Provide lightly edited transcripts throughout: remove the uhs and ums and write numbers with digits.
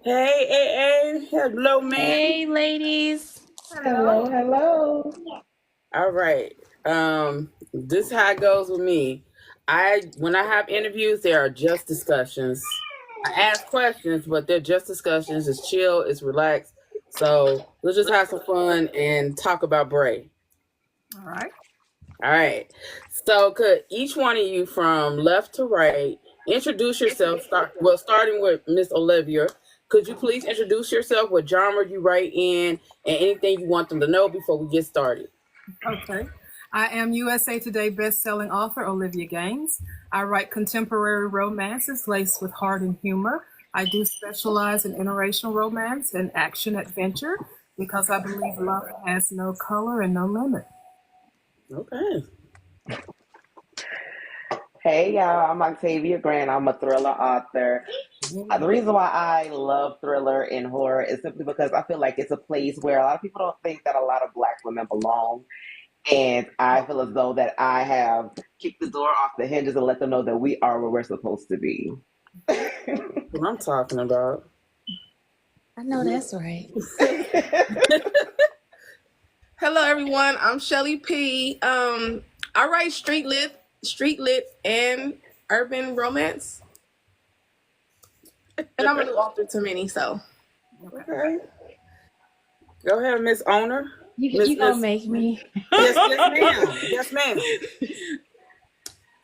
Hey, A.A. Hello, ma'am. Hey, ladies. Hello, hello. All right. This is how it goes with me. When I have interviews, there are just discussions. I ask questions, but they're just discussions. It's chill, it's relaxed. So let's just have some fun and talk about B.R.A.E. All right. All right. So could each one of you from left to right introduce yourself? Starting with Miss Olivia. Could you please introduce yourself, what genre you write in, and anything you want them to know before we get started? Okay. I am USA Today best-selling author Olivia Gaines. I write contemporary romances laced with heart and humor. I do specialize in interracial romance and action adventure because I believe love has no color and no limit. Okay. Hey y'all, I'm Octavia Grant. I'm a thriller author. The reason why I love thriller and horror is simply because I feel like it's a place where a lot of people don't think that a lot of Black women belong. And I feel as though that I have kicked the door off the hinges and let them know that we are where we're supposed to be. What I'm talking about. I know that's right. Hello, everyone. I'm Chelly P. I write street lit, and urban romance, and I'm a new author to many. So, Okay. Go ahead, Miss Owner. You gonna make me. Yes, ma'am.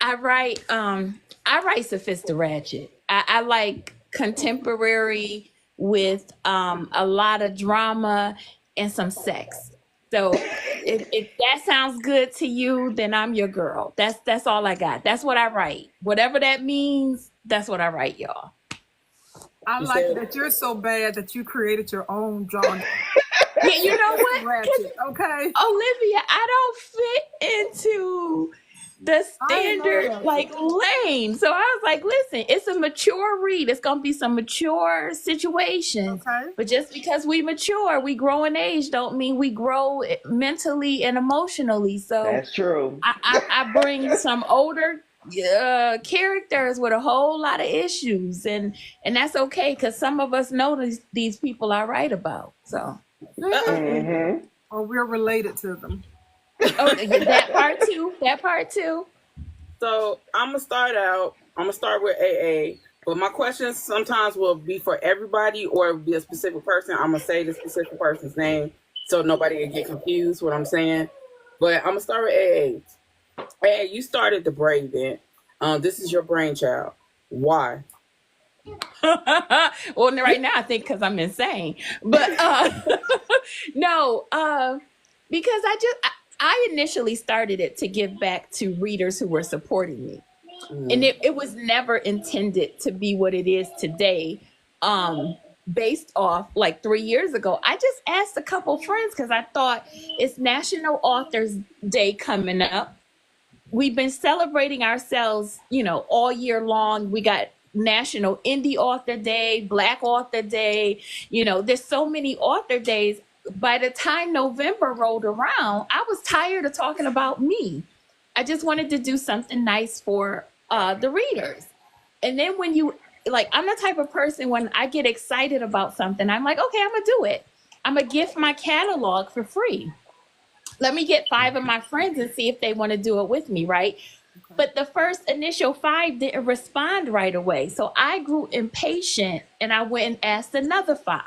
I write Sophista Ratchet. I like contemporary with a lot of drama and some sex. So if that sounds good to you, then I'm your girl. That's all I got. That's what I write. Whatever that means, that's what I write, y'all. I like that you're so bad that you created your own genre. Yeah, you know what? Ratchet, okay? Olivia, I don't fit into the standard like lane. So I was like, listen, it's a mature read. It's gonna be some mature situations. Okay. But just because we mature, we grow in age, don't mean we grow mentally and emotionally. So That's true. I bring some older characters with a whole lot of issues, and that's okay because some of us know these people I write about. So Mm-hmm. Or we're related to them. oh, that part too. That part too. So I'm gonna start with A.A. But my questions sometimes will be for everybody or be a specific person. I'm gonna say the specific person's name so nobody will get confused what I'm saying. But I'm gonna start with A.A. A.A., you started the B.R.A.E event. This is your brainchild. Why? Well, right now I think because I'm insane, but no, because I initially started it to give back to readers who were supporting me, and it was never intended to be what it is today. Based off like 3 years ago, I just asked a couple friends because I thought it's National Authors Day coming up. We've been celebrating ourselves, all year long. We got National Indie Author Day, Black Author Day. There's so many author days. By the time November rolled around, I was tired of talking about me. I just wanted to do something nice for the readers. And then when I'm the type of person when I get excited about something, I'm like, okay, I'm gonna do it. I'm gonna gift my catalog for free. Let me get 5 of my friends and see if they want to do it with me, right? Okay. But the first initial 5 didn't respond right away. So I grew impatient and I went and asked another 5.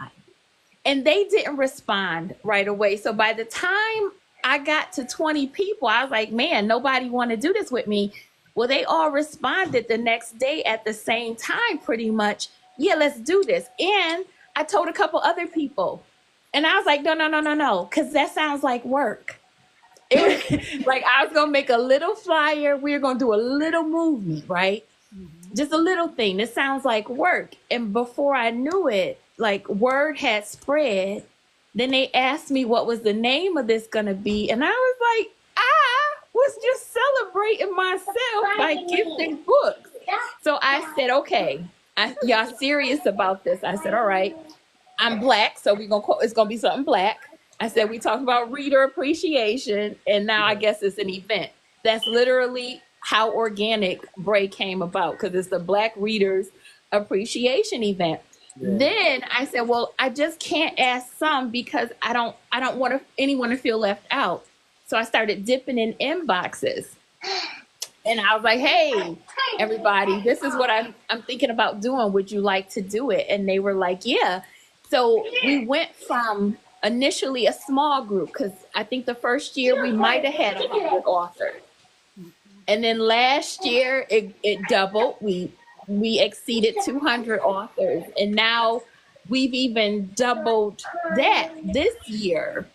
And they didn't respond right away. So by the time I got to 20 people, I was like, man, nobody want to do this with me. Well, they all responded the next day at the same time, pretty much. Yeah, let's do this. And I told a couple other people. And I was like, no, because that sounds like work. Like I was gonna make a little flyer. We were gonna do a little movie, right? Mm-hmm. Just a little thing. This sounds like work. And before I knew it, like word had spread. Then they asked me what was the name of this gonna be, and I was like, I was just celebrating myself by gifting books. So I said, okay, y'all serious about this? I said, all right. I'm Black, so it's gonna be something Black. I said, we talk about reader appreciation, and now I guess it's an event. That's literally how organic B.R.A.E came about, because it's the Black Readers Appreciation event. Yeah. Then I said, well, I just can't ask some because I don't want anyone to feel left out. So I started dipping in inboxes. And I was like, hey, everybody, this is what I'm thinking about doing. Would you like to do it? And they were like, yeah. So we went from initially a small group, because I think the first year we might have had 100 authors. And then last year it doubled. We exceeded 200 authors. And now we've even doubled that this year.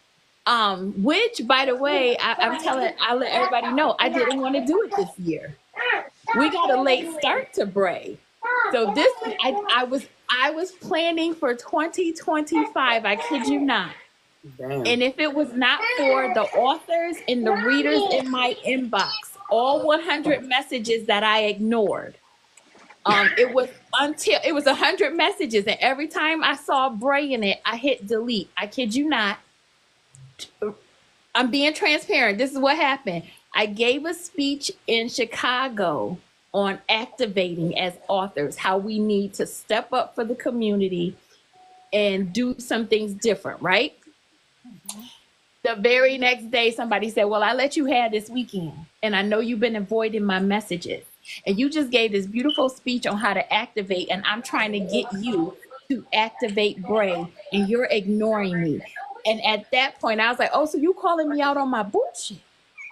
Which, by the way, I'll let everybody know, I didn't want to do it this year. We got a late start to B.R.A.E. So this, I was planning for 2025. I kid you not. Damn. And if it was not for the authors and the readers in my inbox, all 100 messages that I ignored, it was 100 messages, and every time I saw B.R.A.E. in it, I hit delete. I kid you not. I'm being transparent. This is what happened. I gave a speech in Chicago on activating as authors, how we need to step up for the community and do some things different, right? The very next day, somebody said, well, I let you have this weekend, and I know you've been avoiding my messages. And you just gave this beautiful speech on how to activate, and I'm trying to get you to activate B.R.A.E., and you're ignoring me. And at that point, I was like, oh, so you calling me out on my bullshit?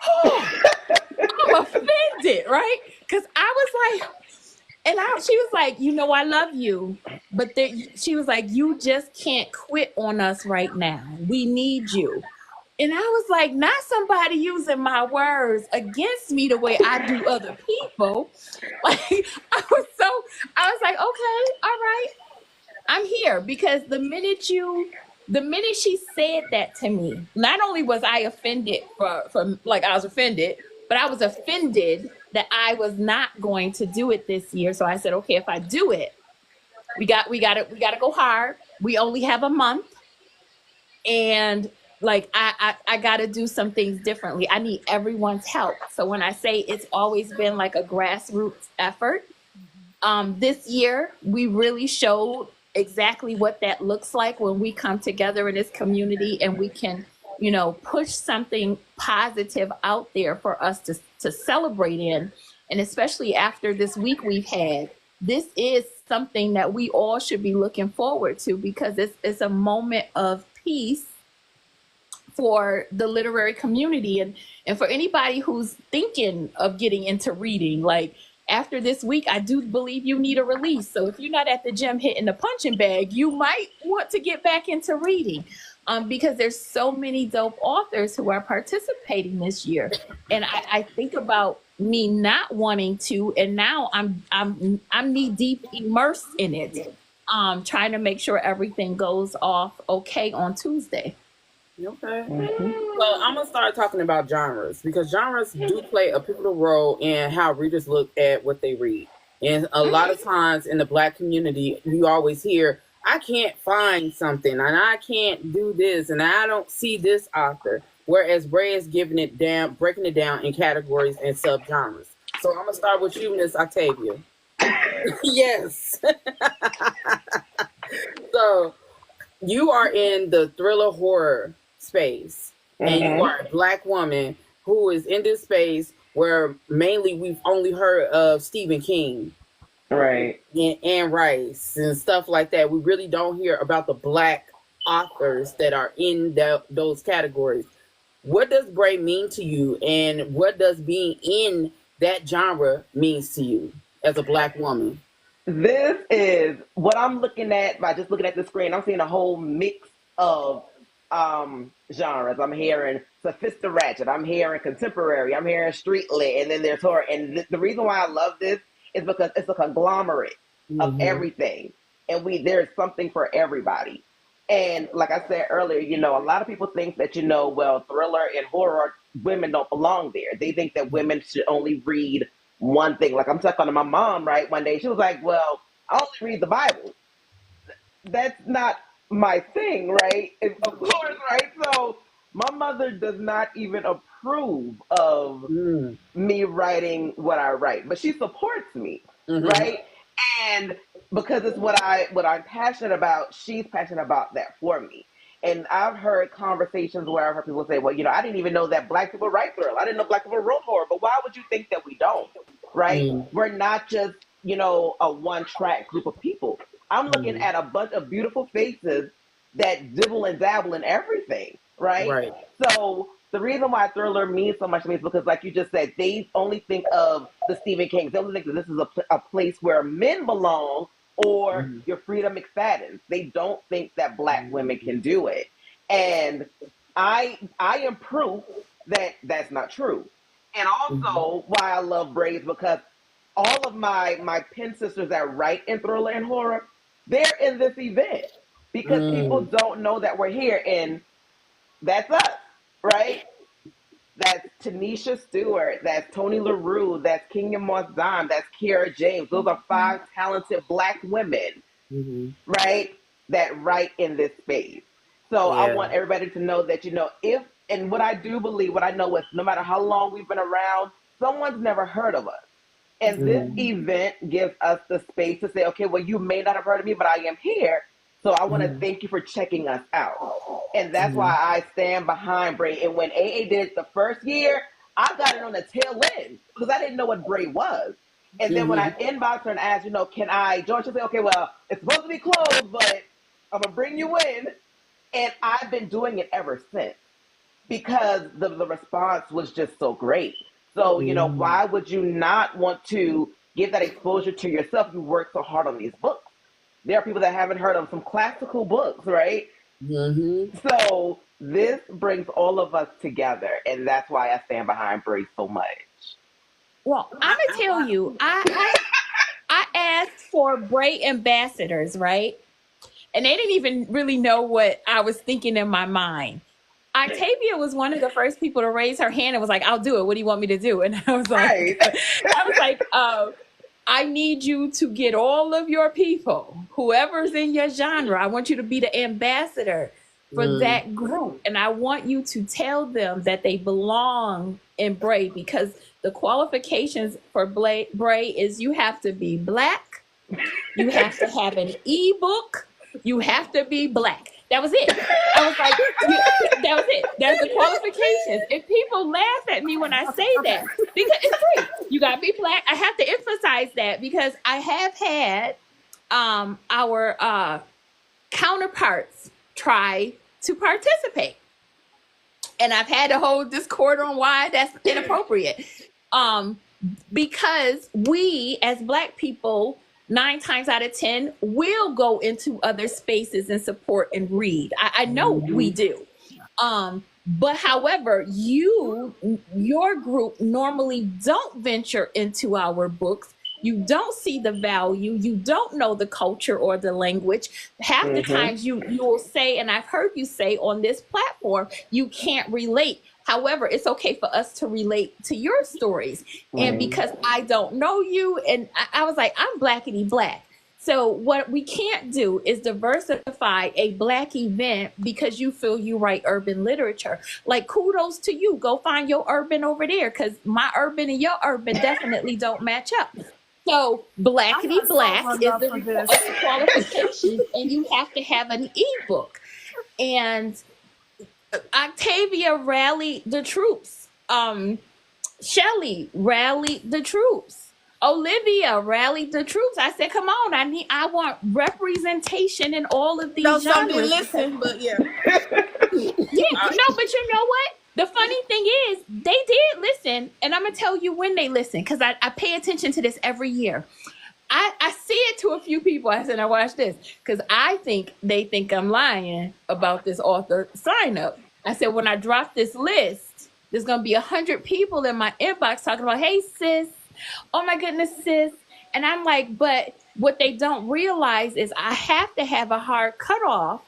Oh, I'm offended, right? Because I was like, she was like, you know, I love you. But she was like, you just can't quit on us right now. We need you. And I was like, not somebody using my words against me the way I do other people. Like, I was like, okay, all right, I'm here. Because the minute she said that to me, not only was I offended for like I was offended, but I was offended that I was not going to do it this year. So I said, okay, if I do it, we got to go hard. We only have a month, and like I got to do some things differently. I need everyone's help. So when I say it's always been like a grassroots effort, this year we really showed exactly what that looks like when we come together in this community and we can, you know, push something positive out there for us to celebrate in. And especially after this week we've had, this is something that we all should be looking forward to, because it's a moment of peace for the literary community and for anybody who's thinking of getting into reading. Like, after this week, I do believe you need a release. So if you're not at the gym hitting the punching bag, you might want to get back into reading, because there's so many dope authors who are participating this year. And I think about me not wanting to, and now I'm knee deep immersed in it, trying to make sure everything goes off okay on Tuesday. Okay. Well, I'm gonna start talking about genres, because genres do play a pivotal role in how readers look at what they read. And a lot of times in the Black community, you always hear, I can't find something, and I can't do this, and I don't see this author. Whereas B.R.A.E. is giving it down, breaking it down in categories and subgenres. So I'm gonna start with you, Miss Octavia. Yes. So you are in the thriller horror space, and you are a Black woman who is in this space where mainly we've only heard of Stephen King, Right. and Anne Rice and stuff like that. We really don't hear about the Black authors that are in those categories. What does B.R.A.E. mean to you, and what does being in that genre means to you as a Black woman? This is what I'm looking at by just looking at the screen. I'm seeing a whole mix of genres. I'm hearing sophisticated ratchet. I'm hearing contemporary. I'm hearing street lit, and then there's horror. And the reason why I love this is because it's a conglomerate of everything, and there's something for everybody. And like I said earlier, you know, a lot of people think that, you know, well, thriller and horror, women don't belong there. They think that women should only read one thing. Like, I'm talking to my mom, right? One day she was like, well, I only read the Bible. That's not my thing, right? Of course, right? So my mother does not even approve of me writing what I write, but she supports me, right? And because it's what I'm passionate about, she's passionate about that for me. And I've heard conversations where I've heard people say, well, I didn't even know that Black people write thriller. I didn't know Black people wrote horror. But why would you think that we don't? Right? We're not just, a one-track group of people. I'm looking at a bunch of beautiful faces that dibble and dabble in everything, right? So the reason why thriller means so much to me is because, like you just said, they only think of the Stephen Kings. They only think that this is a place where men belong or your Freedom McFadden's. They don't think that Black women can do it. And I am proof that that's not true. And also why I love B.R.A.E is because all of my pen sisters that write in thriller and horror, they're in this event because people don't know that we're here. And that's us, right? That's Tanisha Stewart, that's Tony LaRue, that's Kenya Moss Dime, that's Kiara James. Those are 5 talented Black women, right, that write in this space. So I want everybody to know that, if, and what I do believe, what I know is no matter how long we've been around, someone's never heard of us. And this event gives us the space to say, okay, well, you may not have heard of me, but I am here. So I want to thank you for checking us out. And that's why I stand behind B.R.A.E. And when A.A. did it the first year, I got it on the tail end because I didn't know what B.R.A.E. was. And then when I inboxed her and asked, can I join? She said, okay, well, it's supposed to be closed, but I'm going to bring you in. And I've been doing it ever since because the response was just so great. So, why would you not want to give that exposure to yourself? You work so hard on these books. There are people that haven't heard of some classical books, right? So this brings all of us together, and that's why I stand behind B.R.A.E so much. Well, I'm going to tell you, I asked for B.R.A.E ambassadors, right? And they didn't even really know what I was thinking in my mind. Octavia was one of the first people to raise her hand and was like, I'll do it. What do you want me to do? And I was like, I need you to get all of your people, whoever's in your genre. I want you to be the ambassador for that group. And I want you to tell them that they belong in B.R.A.E because the qualifications for B.R.A.E is you have to be Black. You have to have an ebook. You have to be Black. That was it. I was like, that was it. That's the qualifications. And people laugh at me when I say that because it's free. You got to be Black. I have to emphasize that because I have had our counterparts try to participate. And I've had a whole discord on why that's inappropriate. Because we as Black people 9 times out of 10 will go into other spaces and support and read. I know we do. But however, your group normally don't venture into our books. You don't see the value. You don't know the culture or the language. Half the times you will say, and I've heard you say on this platform, you can't relate. However, it's okay for us to relate to your stories. And because I don't know you, and I was like, I'm Blackity Black. So what we can't do is diversify a Black event because you feel you write urban literature. Like, kudos to you. Go find your urban over there because my urban and your urban definitely don't match up. So Blackity Black is the qualification, and you have to have an ebook. And Octavia rallied the troops. Chelly rallied the troops. Olivia rallied the troops. I said, "Come on! I want representation in all of these genres." Some didn't listen, but yeah. But you know what? The funny thing is, they did listen, and I'm gonna tell you when they listen because I pay attention to this every year. I see it to a few people. I said, "Now watch this," because I think they think I'm lying about this author sign up. I said, when I drop this list, there's gonna be 100 people in my inbox talking about, "Hey sis, oh my goodness sis," and I'm like, but what they don't realize is I have to have a hard cutoff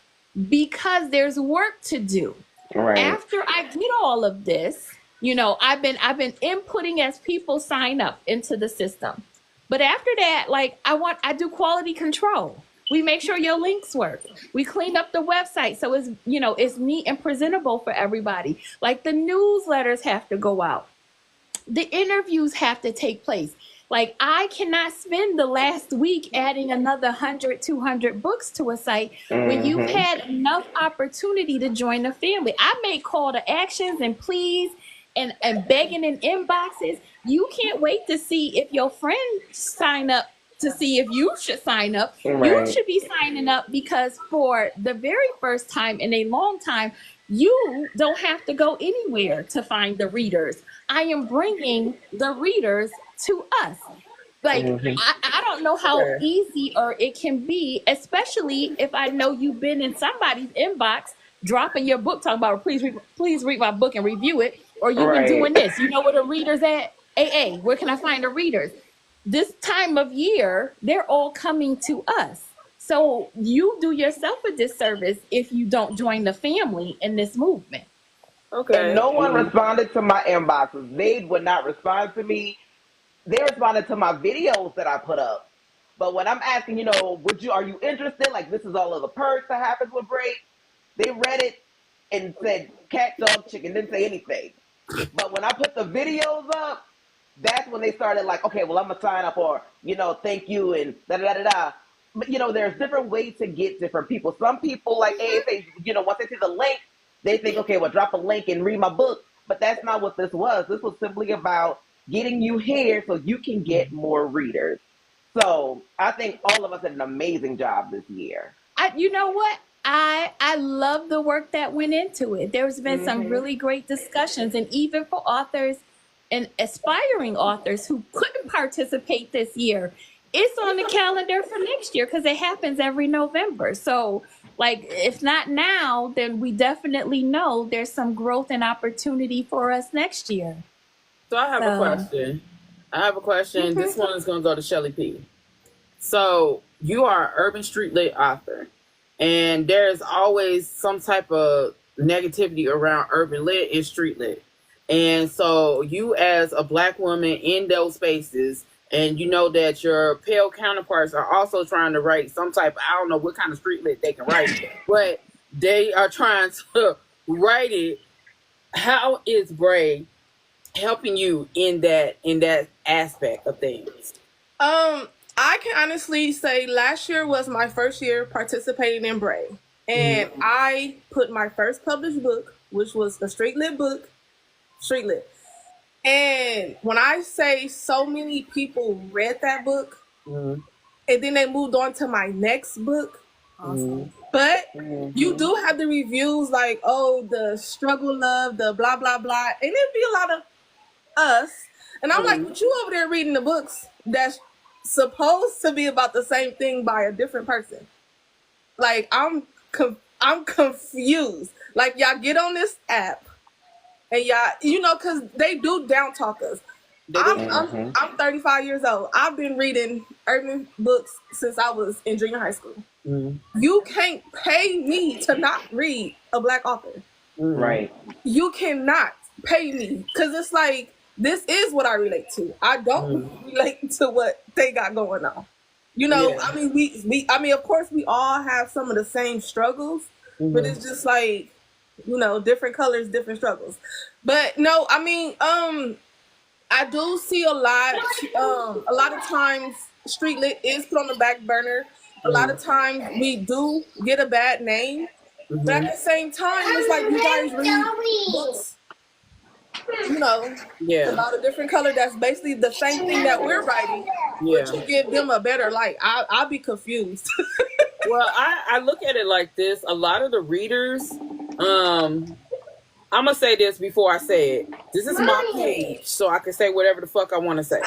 because there's work to do. Right. After I get all of this, I've been inputting as people sign up into the system. But after that, like I do quality control. We make sure your links work. We clean up the website so it's neat and presentable for everybody. Like the newsletters have to go out. The interviews have to take place. Like, I cannot spend the last week adding another 100, 200 books to a site when you've had enough opportunity to join the family. I made call to actions and pleas and begging in inboxes. You can't wait to see if your friends sign up to see if you should sign up. You Right. should be signing up because for the very first time in a long time, you don't have to go anywhere to find the readers. I am bringing the readers to us. Like, I don't know how easy or it can be, especially if I know you've been in somebody's inbox dropping your book, talking about, please read my book and review it. Or you've been doing this. You know where the readers at? AA, where can I find the readers? This time of year, they're all coming to us. So you do yourself a disservice if you don't join the family in this movement. Okay. And no one responded to my inboxes. They would not respond to me. They responded to my videos that I put up. But when I'm asking, are you interested? Like, this is all of the perks that happens with B.R.A.E. They read it and said cat, dog, chicken, didn't say anything. But when I put the videos up, that's when they started like, okay, well, I'm going to sign up, or, thank you, and da-da-da-da-da. But, there's different ways to get different people. Some people, like A.A. once they see the link, they think, okay, well, drop a link and read my book. But that's not what this was. This was simply about getting you here so you can get more readers. So I think all of us did an amazing job this year. You know what? I love the work that went into it. There's been some really great discussions, and even for authors and aspiring authors who couldn't participate this year, it's on the calendar for next year because it happens every November. So, like, if not now, then we definitely know there's some growth and opportunity for us next year. So I have a question. This one is going to go to Chelly P. So you are an urban street lit author, and there's always some type of negativity around urban lit and street lit. And so you, as a Black woman in those spaces, and you know that your pale counterparts are also trying to write some type of, I don't know what kind of street lit they can write, but they are trying to write it. How is B.R.A.E. helping you in that aspect of things? I can honestly say last year was my first year participating in B.R.A.E. And I put my first published book, which was a street lit book, street lit. And when I say so many people read that book, and then they moved on to my next book. Awesome. But you do have the reviews like, oh, the struggle love, the blah, blah, blah. And it'd be a lot of us. And I'm like, but you over there reading the books that's supposed to be about the same thing by a different person. Like, I'm confused. Like, y'all get on this app and y'all, because they do down talk us. I'm 35 years old. I've been reading urban books since I was in junior high school. You can't pay me to not read a Black author. Right. You cannot pay me because it's like, this is what I relate to. I don't relate to what they got going on. I mean, we of course we all have some of the same struggles, but it's just like, different colors, different struggles. But no, I mean, I do see a lot of times street lit is put on the back burner. A lot of times we do get a bad name, but at the same time, it's like you guys read books, about a different color that's basically the same thing that we're writing, but you give them a better light. I'll be confused. Well, I look at it like this. A lot of the readers, I'm going to say this before I say it. This is my page, so I can say whatever the fuck I want to say.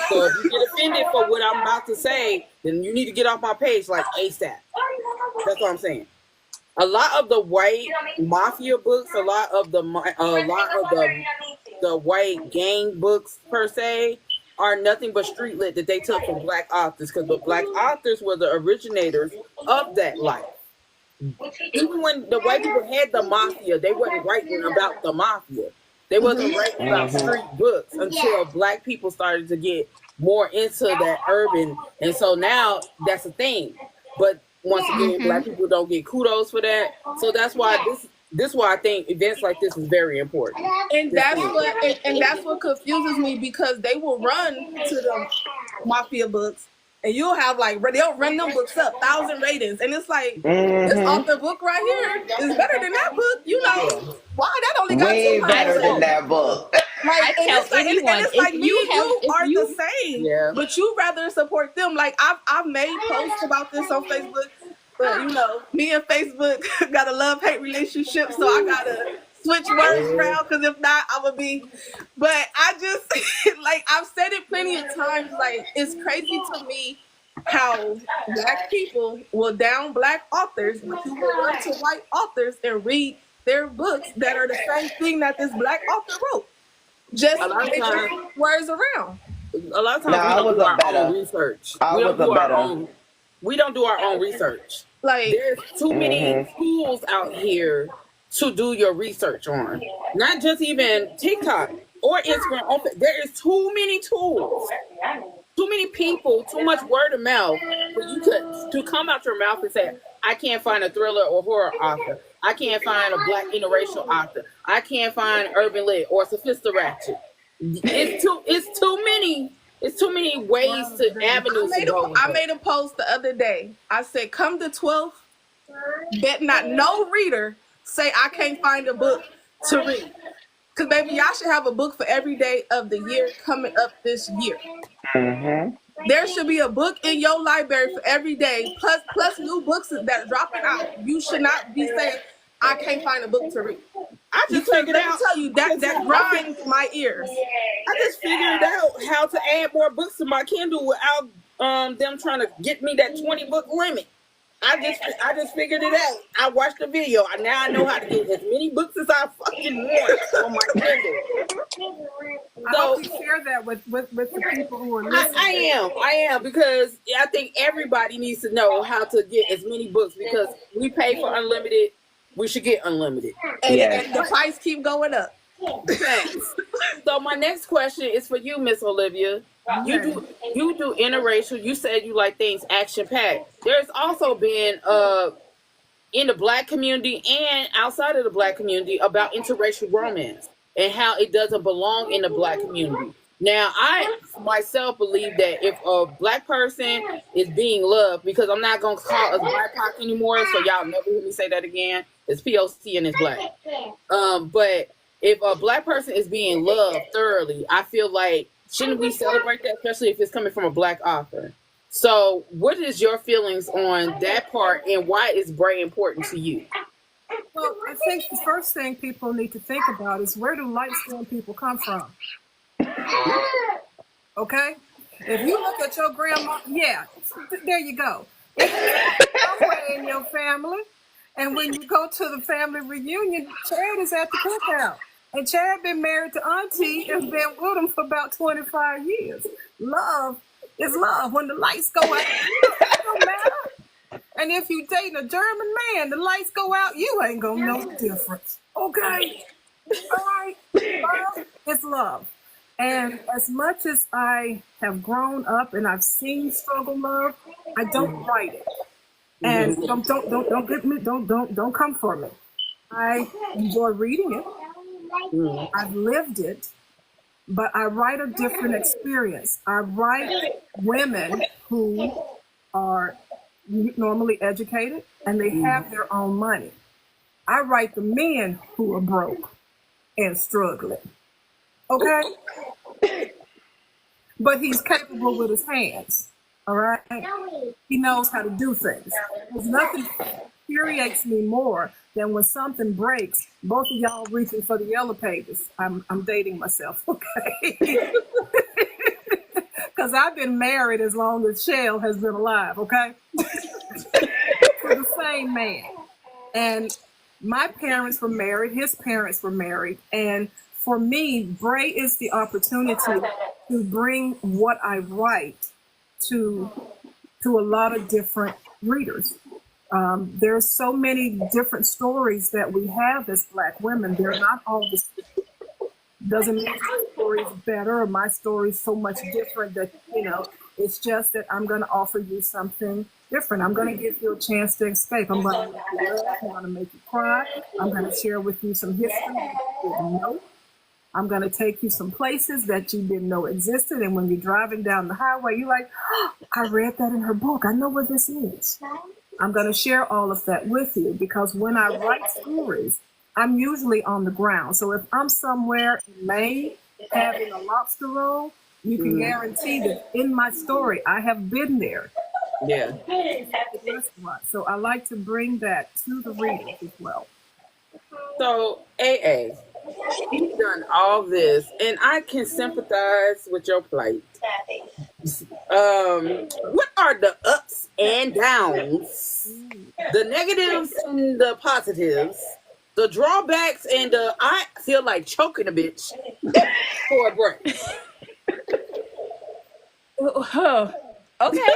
So if you get offended for what I'm about to say, then you need to get off my page like ASAP. That's what I'm saying. A lot of the white mafia books, a lot of the white gang books per se, are nothing but street lit that they took from Black authors, because the Black authors were the originators of that life. Even when the white people had the mafia, they wasn't writing about the mafia. They wasn't writing about street books until Black people started to get more into that urban, and so now that's a thing. But once again, Black people don't get kudos for that. So that's why this is why I think events like this is very important. And that's what confuses me, because they will run to mafia books, and you'll have like they'll run them books up 1,000 ratings, and it's like this Mm-hmm. author book right here is better than that book. You know why that only got Way 200 better than ratings? that book. Like, I and tell it's like, and anyone, it's like if me you and have, you if are you, the same, Yeah. but you rather support them. Like I've made posts about this on Facebook, but you know, me and Facebook got a love-hate relationship, so I gotta switch words around because if not, I would be. But I just like I've said it plenty of times. Like it's crazy to me how Black people will down Black authors, but you will run to white authors and read their books that are the same thing that this Black author wrote. Just A lot of they just times, switch words around. a lot of No, times we I don't was do a our own better. research. I We was don't do a our better. own. We don't do our own research. Like There's too many tools out here to do your research on. Not just even TikTok or Instagram. There is too many tools. Too many people, too much word of mouth for you to come out your mouth and say, I can't find a thriller or horror author. I can't find a Black interracial author. I can't find urban lit or sophisticated. It's too many ways to avenues to go with I it. made a post the other day. I said, come the 12th, bet not no reader say I can't find a book to read. Because, baby, y'all should have a book for every day of the year coming up this year. Mm-hmm. There should be a book in your library for every day, plus new books that are dropping out. You should not be saying, I can't find a book to read. I just Because figured let me out. tell you, that grinds my ears. I just figured out how to add more books to my Kindle without them trying to get me that 20 book limit. I just figured it out. I watched the video. Now I know how to get as many books as I fucking want on my Kindle. I hope you share that with the people who are listening. I am because I think everybody needs to know how to get as many books because we pay for unlimited. We should get unlimited. And the price keep going up. Thanks. So my next question is for you, Miss Olivia. You do interracial. You said you like things action packed. There's also been in the Black community and outside of the Black community about interracial romance and how it doesn't belong in the Black community. Now, I myself believe that if a Black person is being loved, because I'm not gonna call us BIPOC anymore, so y'all never hear me say that again. It's POC and it's Black. But if a Black person is being loved thoroughly, I feel like shouldn't we celebrate that, especially if it's coming from a Black author? So what is your feelings on that part and why is B.R.A.E important to you? Well, I think the first thing people need to think about is where do light-skinned people come from? Okay? If you look at your grandma, there you go. Somewhere in your family. And when you go to the family reunion, Chad is at the cookout. And Chad been married to Auntie and been with him for about 25 years. Love is love. When the lights go out, it don't matter. And if you dating a German man, the lights go out, you ain't gonna know the difference. Okay? All right? Love is love. And as much as I have grown up and I've seen struggle love, I don't write it. And don't get me, don't come for me. I enjoy reading it. I've lived it, but I write a different experience. I write women who are normally educated and they have their own money. I write the men who are broke and struggling. Okay? But he's capable with his hands. All right? He knows how to do things. There's nothing infuriates me more than when something breaks, both of y'all reaching for the yellow pages. I'm dating myself, okay? Because I've been married as long as Shell has been alive, okay? To the same man. And my parents were married, his parents were married, and for me, B.R.A.E is the opportunity to bring what I write to a lot of different readers. There's so many different stories that we have as Black women. They're not all the same. Doesn't mean my story is better or my story is so much different that, it's just that I'm going to offer you something different. I'm going to give you a chance to escape. I'm going to make you laugh. I'm going to make you cry. I'm going to share with you some history you didn't know. I'm going to take you some places that you didn't know existed. And when you're driving down the highway, you're like, oh, I read that in her book. I know what this is. I'm going to share all of that with you because when I write stories, I'm usually on the ground. So if I'm somewhere in Maine having a lobster roll, you can guarantee that in my story, I have been there. Yeah. So I like to bring that to the readers as well. So, A.A., you've done all this, and I can sympathize with your plight. What are the ups and downs, the negatives and the positives, the drawbacks and the I feel like choking a bitch for a break? Okay.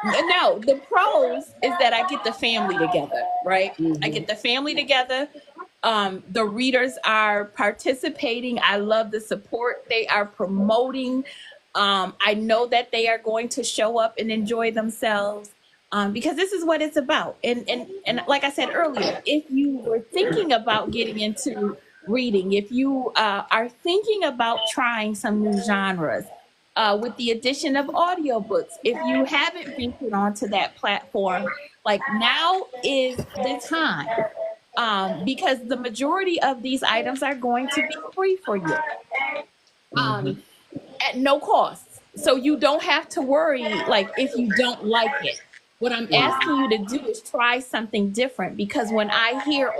No, the pros is that I get the family together, right? I get the family together. The readers are participating. I love the support they are promoting. I know that they are going to show up and enjoy themselves because this is what it's about. And like I said earlier, if you were thinking about getting into reading, if you are thinking about trying some new genres, with the addition of audiobooks, if you haven't ventured onto that platform, like now is the time. Because the majority of these items are going to be free for you at no cost. So you don't have to worry like if you don't like it. What I'm asking you to do is try something different because when I hear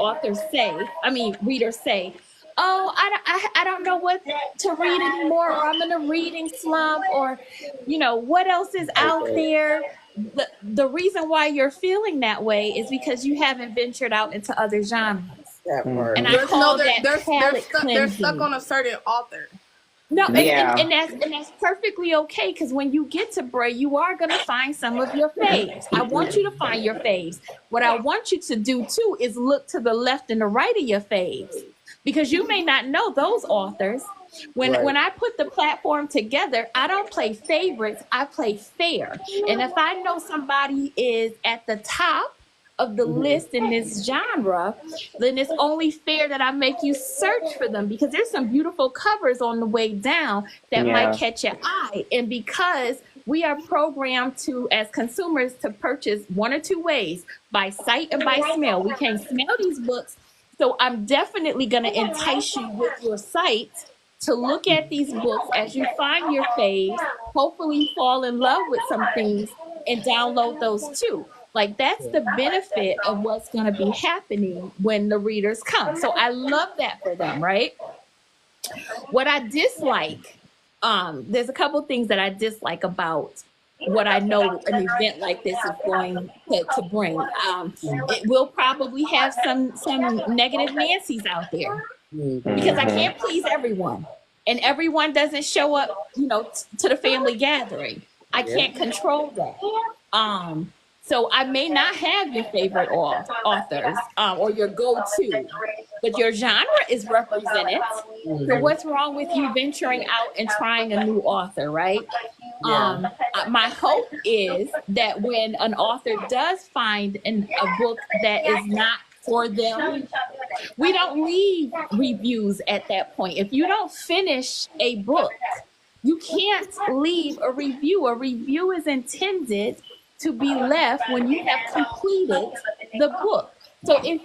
readers say, oh, I don't know what to read anymore, or I'm in a reading slump, or, what else is out there? The reason why you're feeling that way is because you haven't ventured out into other genres. That part. And I call that palate cleansing. They're stuck on a certain author. No, and that's perfectly okay because when you get to B.R.A.E, you are going to find some of your faves. I want you to find your faves. What I want you to do too is look to the left and the right of your faves because you may not know those authors. When I put the platform together, I don't play favorites, I play fair. And if I know somebody is at the top of the list in this genre, then it's only fair that I make you search for them because there's some beautiful covers on the way down that might catch your eye. And because we are programmed to, as consumers, to purchase one or two ways, by sight and by smell. We can't smell these books. So I'm definitely going to entice you with your sight to look at these books as you find your faves, hopefully fall in love with some things and download those too. Like that's the benefit of what's going to be happening when the readers come. So I love that for them, right? What I dislike, there's a couple things that I dislike about what I know an event like this is going to bring. It will probably have some negative Nancy's out there because I can't please everyone. And everyone doesn't show up, to the family gathering. I can't control that. So I may not have your favorite authors or your go-to, but your genre is represented. So what's wrong with you venturing out and trying a new author, right? My hope is that when an author does find a book that is not for them, we don't leave reviews at that point. If you don't finish a book, you can't leave a review. A review is intended to be left when you have completed the book. So if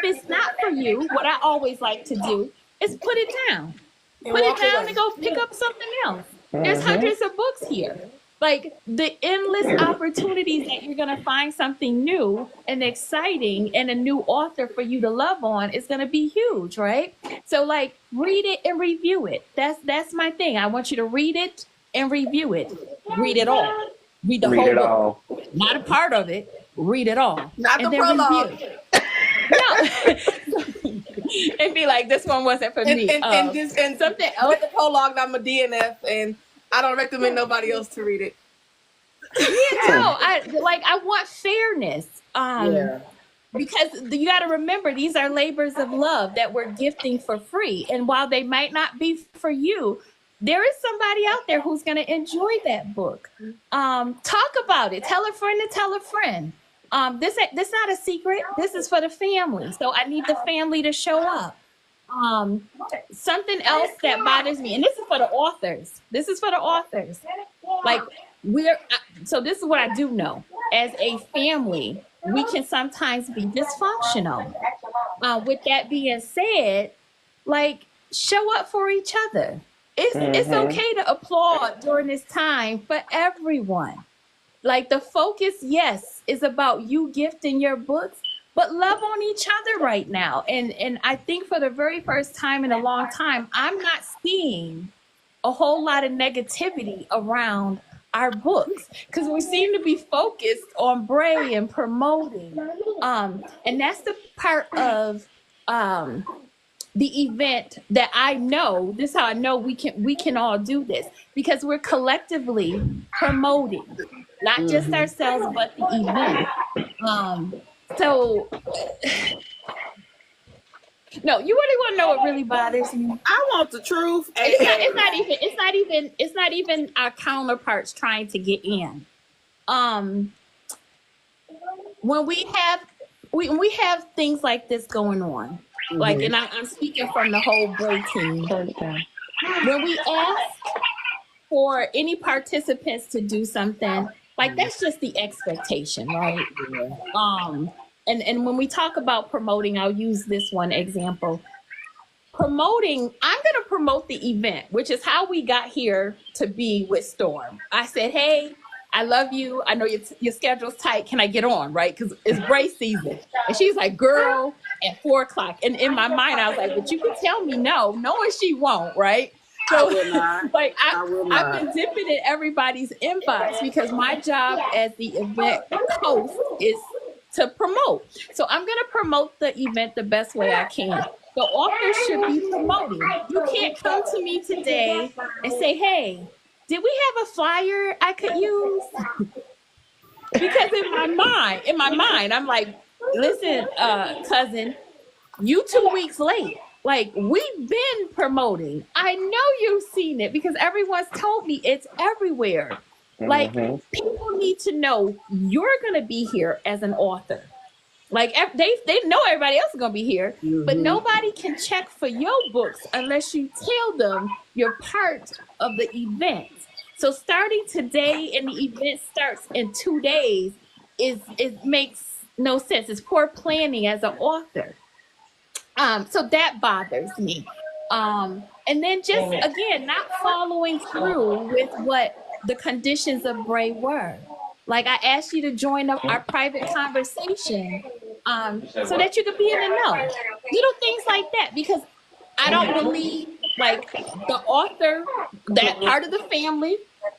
it's not for you, what I always like to do is put it down. Put it down and go pick up something else. There's hundreds of books here. Like the endless opportunities that you're going to find something new and exciting and a new author for you to love on is going to be huge, right? So like read it and review it. That's my thing. I want you to read it and review it. Read it all. Read the whole book. Not a part of it. Read it all. Not the prologue. No. It'd be like, this one wasn't for me. And something else. With the prologue, I'm a DNF, and I don't recommend nobody else to read it. I want fairness. Because you got to remember, these are labors of love that we're gifting for free. And while they might not be for you, there is somebody out there who's going to enjoy that book. Talk about it. Tell a friend to tell a friend. This not a secret. This is for the family. So I need the family to show up. Something else that bothers me, and this is for the authors. Like so this is what I do know. As a family, we can sometimes be dysfunctional. With that being said, like, show up for each other. It's okay to applaud during this time for everyone. Like, the focus, yes, is about you gifting your books, but love on each other right now. And I think for the very first time in a long time, I'm not seeing a whole lot of negativity around our books, because we seem to be focused on B.R.A.E. and promoting. And that's the part of the event that I know, this is how I know we can all do this, because we're collectively promoting, not just ourselves, but the event. So no, you really want to know what really bothers me? I want the truth. It's not even our counterparts trying to get in. When we have things like this going on, like, and I'm speaking from the whole B.R.A.E. team. When we ask for any participants to do something, like, that's just the expectation, right? And when we talk about promoting, I'll use this one example. Promoting, I'm going to promote the event, which is how we got here to be with Storm. I said, hey, I love you. I know your schedule's tight. Can I get on, right? Because it's B.R.A.E. season. And she's like, girl, at 4:00. And in my mind, I was like, but you can tell me no, knowing she won't, right? So, I will not. Like, I've been dipping in everybody's inbox, because my job as the event host is to promote. So I'm going to promote the event the best way I can. The author should be promoting. You can't come to me today and say, hey, did we have a flyer I could use? Because in my mind, I'm like, listen, cousin, you 2 weeks late. Like, we've been promoting. I know you've seen it, because everyone's told me it's everywhere. Like, people need to know you're going to be here as an author. Like, they know everybody else is going to be here, but nobody can check for your books unless you tell them you're part of the event. So starting today, and the event starts in 2 days, it makes no sense. It's poor planning as an author. So that bothers me. And then just, again, not following through with what the conditions of B.R.A.E. were. Like, I asked you to join up our private conversation so that you could be in the know. Little things like that, because I don't believe, like, the author, that part of the family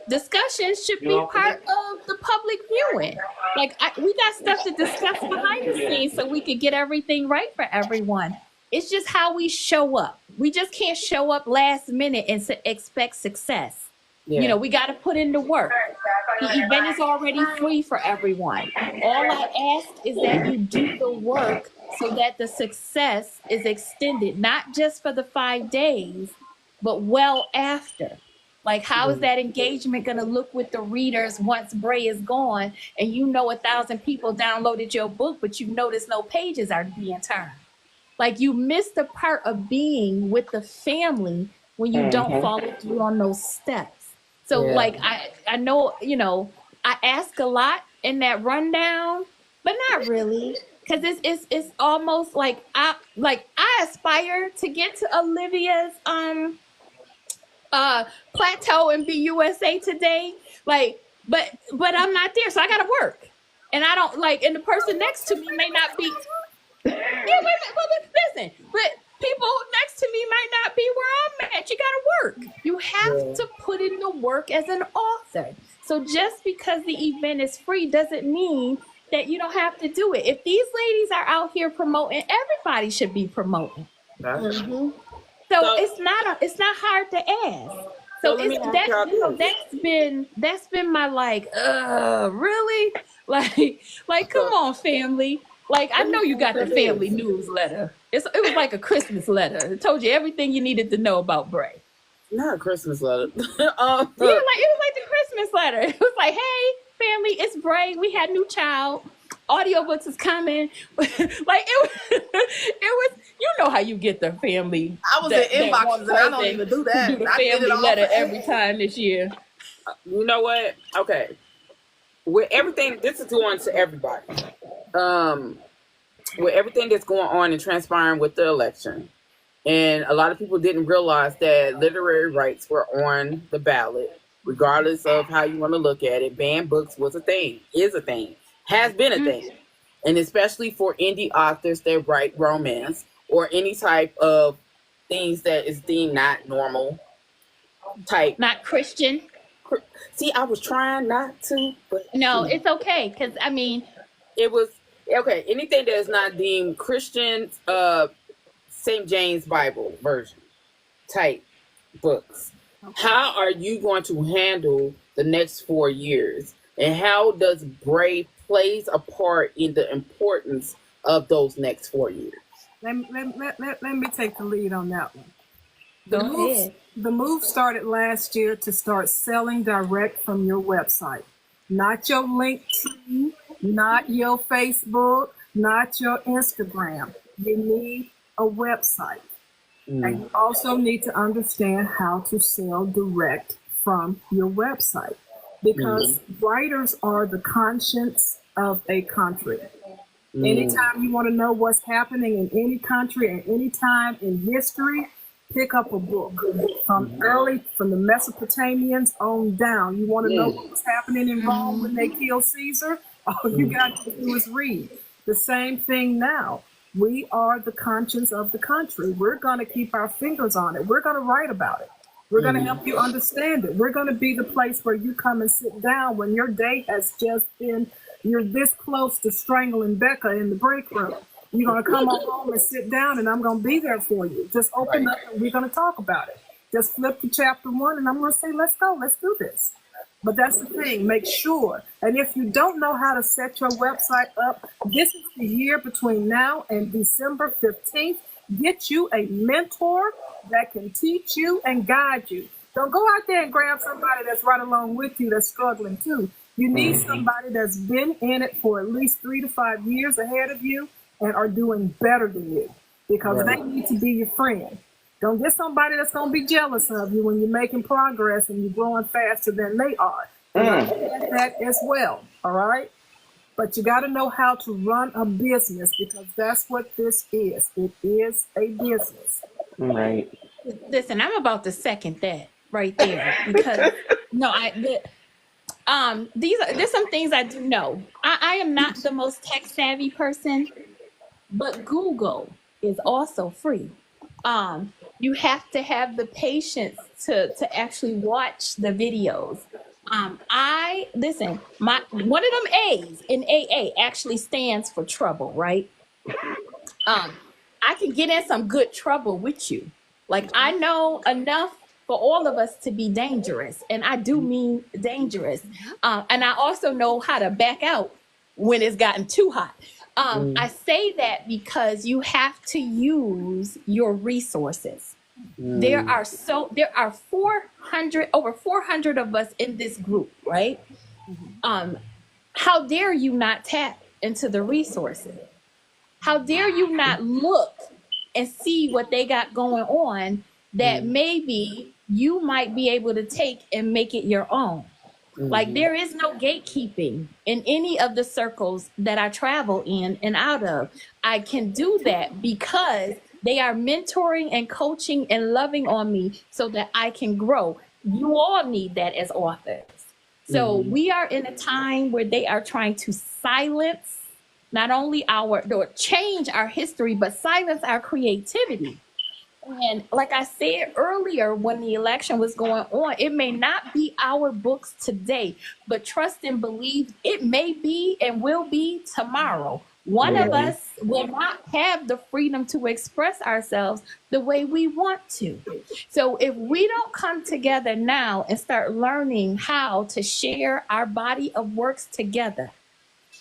discussions should be part of the public viewing. Like, we got stuff to discuss behind the scenes so we could get everything right for everyone. It's just how we show up. We just can't show up last minute and expect success. Yeah. You know, we got to put in the work. The event is already free for everyone. All I ask is that you do the work so that the success is extended, not just for the 5 days, but well after. Like, how is that engagement going to look with the readers once B.R.A.E. is gone, and you know 1,000 people downloaded your book, but you notice no pages are being turned? Like, you miss the part of being with the family when you don't follow through on those steps. So, like, I know, you know, I ask a lot in that rundown, but not really, because it's almost like I aspire to get to Olivia's plateau and be USA Today, like, but I'm not there, so I gotta work, and I don't like, and the person next to me may not be. Listen, but people next to me might not be where I'm at. You gotta work. You have to put in the work as an author. So just because the event is free doesn't mean that you don't have to do it. If these ladies are out here promoting, everybody should be promoting. So it's not hard to ask. So that's been my like, really? Like come on, family. Like, I know you got the family newsletter. It was like a Christmas letter. It told you everything you needed to know about B.R.A.E. Not a Christmas letter. It was like the Christmas letter. It was like, hey, family, it's B.R.A.E. We had a new child. audiobooks is coming. Like it was, you know how you get the family. I was in inboxes and I don't even do that. Do the I did it family all letter for every AA. time this year. You know what? Okay. With everything, this is going to everybody. With everything that's going on and transpiring with the election, and a lot of people didn't realize that literary rights were on the ballot, regardless of how you want to look at it. Banned books was a thing, is a thing, has been a thing. And especially for indie authors that write romance or any type of things that is deemed not normal type. Not Christian. See, I was trying not to, but No, it's okay. Because, I mean, it was okay. Anything that is not deemed Christian, St. James Bible version type books. How are you going to handle the next 4 years? And how does B.R.A.E plays a part in the importance of those next 4 years? Let me take the lead on that one. go ahead. The move started last year to start selling direct from your website. Not your LinkedIn, not your Facebook, not your Instagram. You need a website. And you also need to understand how to sell direct from your website. Because writers are the conscience of a country. Anytime you want to know what's happening in any country and any time in history, pick up a book from the Mesopotamians on down. You want to know what was happening in Rome when they killed Caesar? All you got to do is read. The same thing now. We are the conscience of the country. We're going to keep our fingers on it. We're going to write about it. We're going to help you understand it. We're going to be the place where you come and sit down when your day has just been, you're this close to strangling Becca in the break room. You're going to come on home and sit down, and I'm going to be there for you. Just open up, and we're going to talk about it. Just flip to chapter 1, and I'm going to say, let's go. Let's do this. But that's the thing. Make sure. And if you don't know how to set your website up, this is the year between now and December 15th. Get you a mentor that can teach you and guide you. Don't go out there and grab somebody that's right along with you that's struggling too. You need somebody that's been in it for at least 3 to 5 years ahead of you and are doing better than you, because they need to be your friend. Don't get somebody that's going to be jealous of you when you're making progress and you're growing faster than they are. That as well, all right? But you got to know how to run a business, because that's what this is. It is a business. Right. Listen, I'm about to second that right there, because there's some things I do know. I am not the most tech savvy person, but Google is also free. You have to have the patience to actually watch the videos. One of them A's in AA actually stands for trouble, right? I can get in some good trouble with you. Like, I know enough for all of us to be dangerous, and I do mean dangerous. And I also know how to back out when it's gotten too hot. I say that because you have to use your resources. There are over 400 of us in this group, right? How dare you not tap into the resources? How dare you not look and see what they got going on that maybe you might be able to take and make it your own? Like, there is no gatekeeping in any of the circles that I travel in and out of. I can do that because they are mentoring and coaching and loving on me so that I can grow. You all need that as authors. So we are in a time where they are trying to silence not only change our history, but silence our creativity. And like I said earlier, when the election was going on, it may not be our books today, but trust and believe it may be and will be tomorrow. One of us will not have the freedom to express ourselves the way we want to. So if we don't come together now and start learning how to share our body of works together,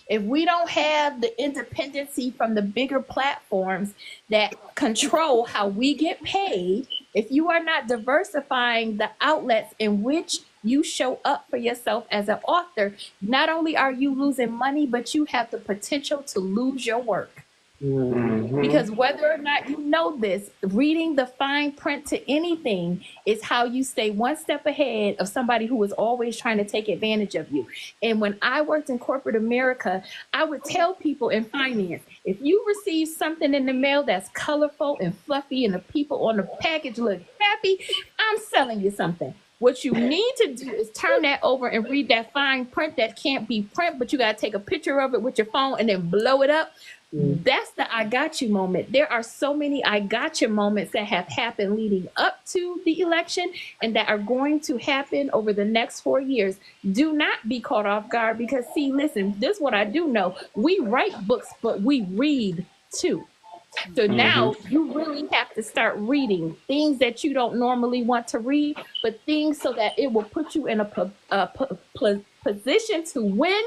if we don't have the independency from the bigger platforms that control how we get paid, if you are not diversifying the outlets in which you show up for yourself as an author, not only are you losing money, but you have the potential to lose your work. Mm-hmm. Because whether or not you know this, reading the fine print to anything is how you stay one step ahead of somebody who is always trying to take advantage of you. And when I worked in corporate America, I would tell people in finance, if you receive something in the mail that's colorful and fluffy and the people on the package look happy, I'm selling you something. What you need to do is turn that over and read that fine print that can't be print, but you got to take a picture of it with your phone and then blow it up. That's the I got you moment. There are so many I got you moments that have happened leading up to the election and that are going to happen over the next 4 years. Do not be caught off guard because, see, listen, this is what I do know. We write books, but we read too. So now you really have to start reading things that you don't normally want to read, but things so that it will put you in a position to win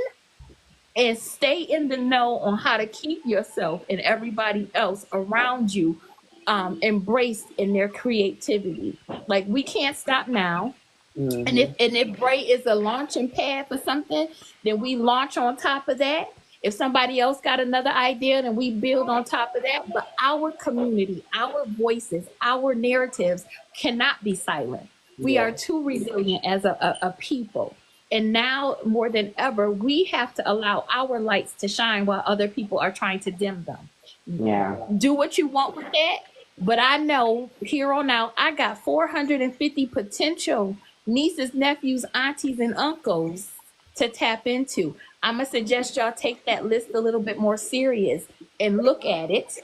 and stay in the know on how to keep yourself and everybody else around you embraced in their creativity. Like, we can't stop now. And if B.R.A.E is a launching pad for something, then we launch on top of that. If somebody else got another idea, then we build on top of that. But our community, our voices, our narratives cannot be silent. We are too resilient as a people. And now more than ever, we have to allow our lights to shine while other people are trying to dim them. Yeah. Do what you want with that. But I know here on out, I got 450 potential nieces, nephews, aunties, and uncles to tap into. I'm going to suggest y'all take that list a little bit more serious and look at it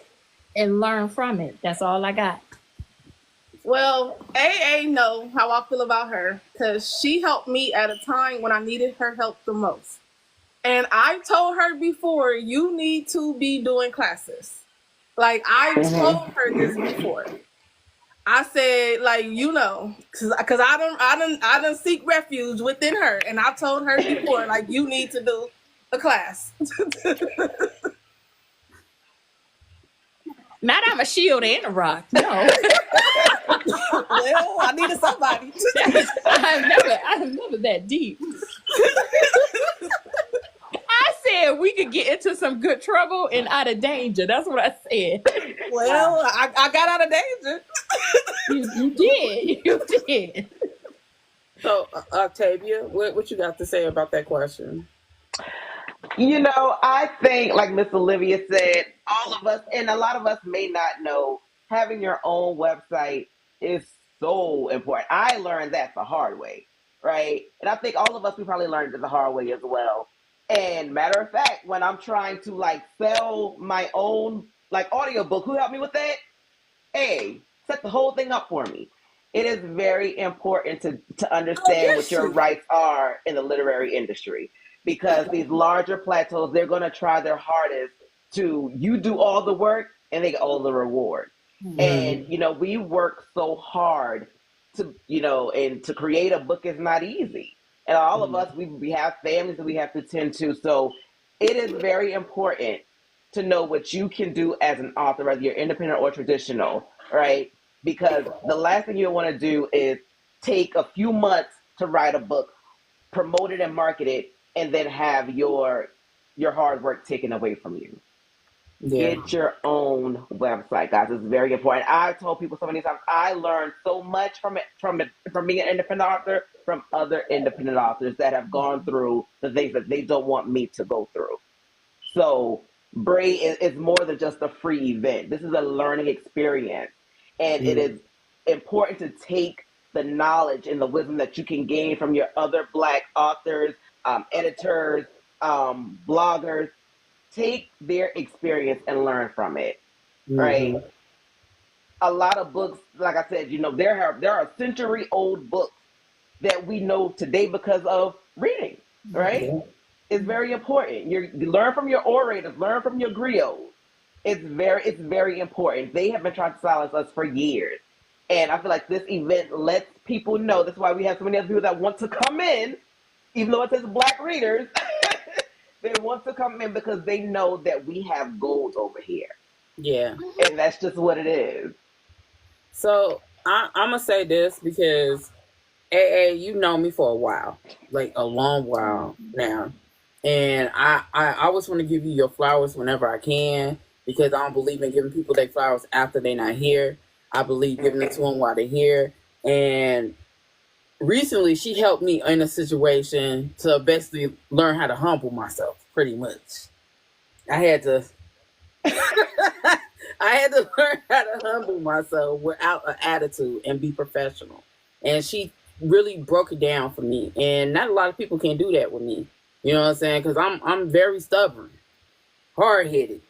and learn from it. That's all I got. Well, A.A. know how I feel about her because she helped me at a time when I needed her help the most. And I told her before, you need to be doing classes. Like, I told her this before. I said, like, you know, because I done seek refuge within her. And I told her before, like, you need to do a class. Not I'm a shield and a rock. No. Well, I needed somebody. I'm never that deep. I said we could get into some good trouble and out of danger. That's what I said. Well, I got out of danger. You did. You did. So, Octavia, what you got to say about that question? You know, I think, like Miss Olivia said, all of us, and a lot of us may not know, having your own website is so important. I learned that the hard way, right? And I think all of us, we probably learned it the hard way as well. And matter of fact, when I'm trying to like sell my own like audiobook, who helped me with that? Hey, set the whole thing up for me. It is very important to understand what your rights are in the literary industry, because these larger plateaus, they're going to try their hardest to, you do all the work and they get all the reward. And, you know, we work so hard to, you know, and to create a book is not easy. And all of us, we have families that we have to tend to. So it is very important to know what you can do as an author, whether you're independent or traditional, right? Because the last thing you want to do is take a few months to write a book, promote it and market it, and then have your hard work taken away from you. Yeah. Get your own website, guys. It's very important. I've told people so many times, I learned so much from being an independent author, from other independent authors that have gone through the things that they don't want me to go through. So B.R.A.E is more than just a free event. This is a learning experience. And it is important to take the knowledge and the wisdom that you can gain from your other Black authors, editors, bloggers. Take their experience and learn from it, right? A lot of books, like I said, you know, there are century-old books that we know today because of reading, right? It's very important. You learn from your orators, learn from your griots. It's very important. They have been trying to silence us for years. And I feel like this event lets people know. That's why we have so many other people that want to come in, even though it says Black readers. They want to come in because they know that we have gold over here. Yeah. And that's just what it is. So I'm going to say this because A, you know me for a while, like a long while now, and I always want to give you your flowers whenever I can, because I don't believe in giving people their flowers after they're not here. I believe giving it to them while they're here. And recently, she helped me in a situation to basically learn how to humble myself. Pretty much, I had to. I had to learn how to humble myself without an attitude and be professional. And she really broke it down for me. And not a lot of people can do that with me. You know what I'm saying? Because I'm very stubborn, hard headed.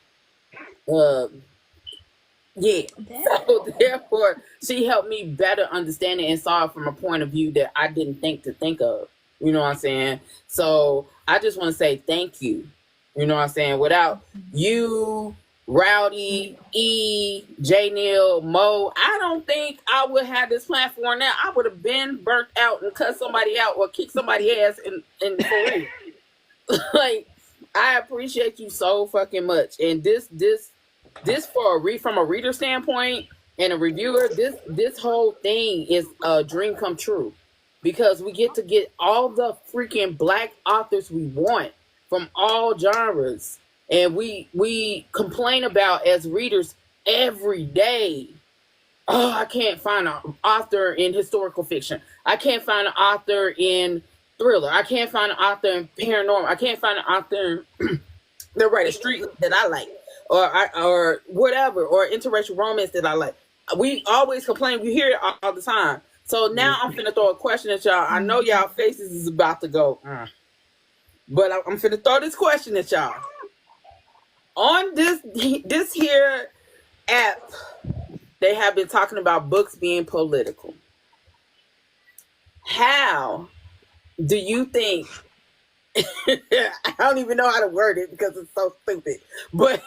Yeah. So therefore, she helped me better understand it and saw it from a point of view that I didn't think to think of. You know what I'm saying? So I just want to say thank you. You know what I'm saying? Without you, Rowdy, E, J Neil, Mo, I don't think I would have this platform now. I would have been burnt out and cut somebody out or kicked somebody's ass in for real. Like, I appreciate you so fucking much. And this from a reader standpoint and a reviewer, this whole thing is a dream come true, because we get to get all the freaking Black authors we want from all genres, and we complain about as readers every day. Oh, I can't find an author in historical fiction. I can't find an author in thriller. I can't find an author in paranormal. I can't find an author that write a street that I like, or whatever, or interracial romance that I like. We always complain. We hear it all the time. So now I'm finna throw a question at y'all. I know y'all faces is about to go, but I'm finna throw this question at y'all. On this here app, they have been talking about books being political. How do you think? I don't even know how to word it because it's so stupid. But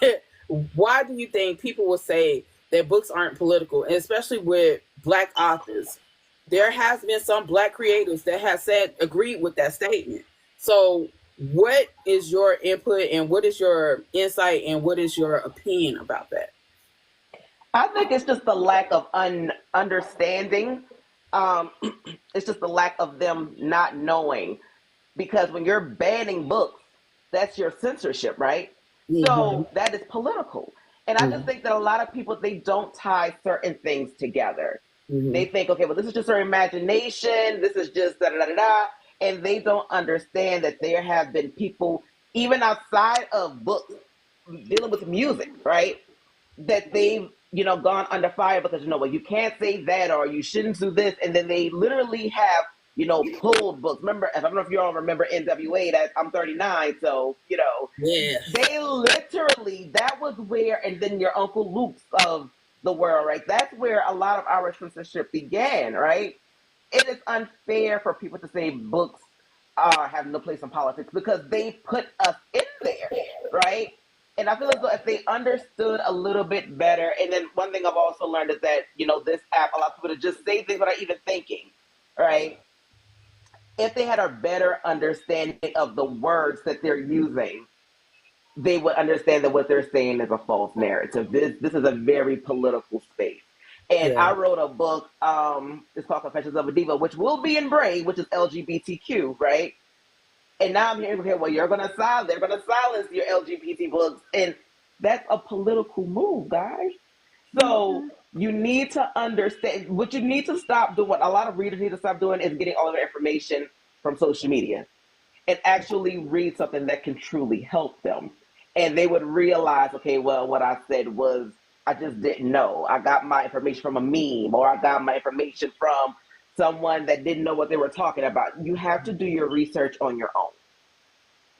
why do you think people will say that books aren't political, and especially with Black authors? There has been some Black creators that have agreed with that statement. So what is your input, and what is your insight, and what is your opinion about that? I think it's just the lack of understanding. It's just the lack of them not knowing, because when you're banning books, that's your censorship, right? Mm-hmm. So that is political. And I just think that a lot of people, they don't tie certain things together. Mm-hmm. They think, okay, well, this is just our imagination. This is just da-da-da-da. And they don't understand that there have been people, even outside of books, dealing with music, right? That they've, gone under fire because, well, you can't say that, or you shouldn't do this. And then they literally have, pulled books. Remember, I don't know if you all remember NWA, that I'm 39. So, yeah. They literally, that was where, and then your Uncle Luke's of the world, right? That's where a lot of our censorship began, right? It is unfair for people to say books have no place in politics, because they put us in there, right? And I feel as though if they understood a little bit better, and then one thing I've also learned is that, this app allows people to just say things without even thinking, right? If they had a better understanding of the words that they're using, they would understand that what they're saying is a false narrative. This is a very political space. And I wrote a book, it's called Confessions of a Diva, which will be in B.R.A.E, which is LGBTQ, right? And now I'm hearing, okay, well, they're going to silence your LGBT books. And that's a political move, guys. So you need to understand, what you need to stop doing, what a lot of readers need to stop doing, is getting all of their information from social media, and actually read something that can truly help them. And they would realize, okay, well, what I said was, I just didn't know. I got my information from a meme, or I got my information from someone that didn't know what they were talking about. You have to do your research on your own.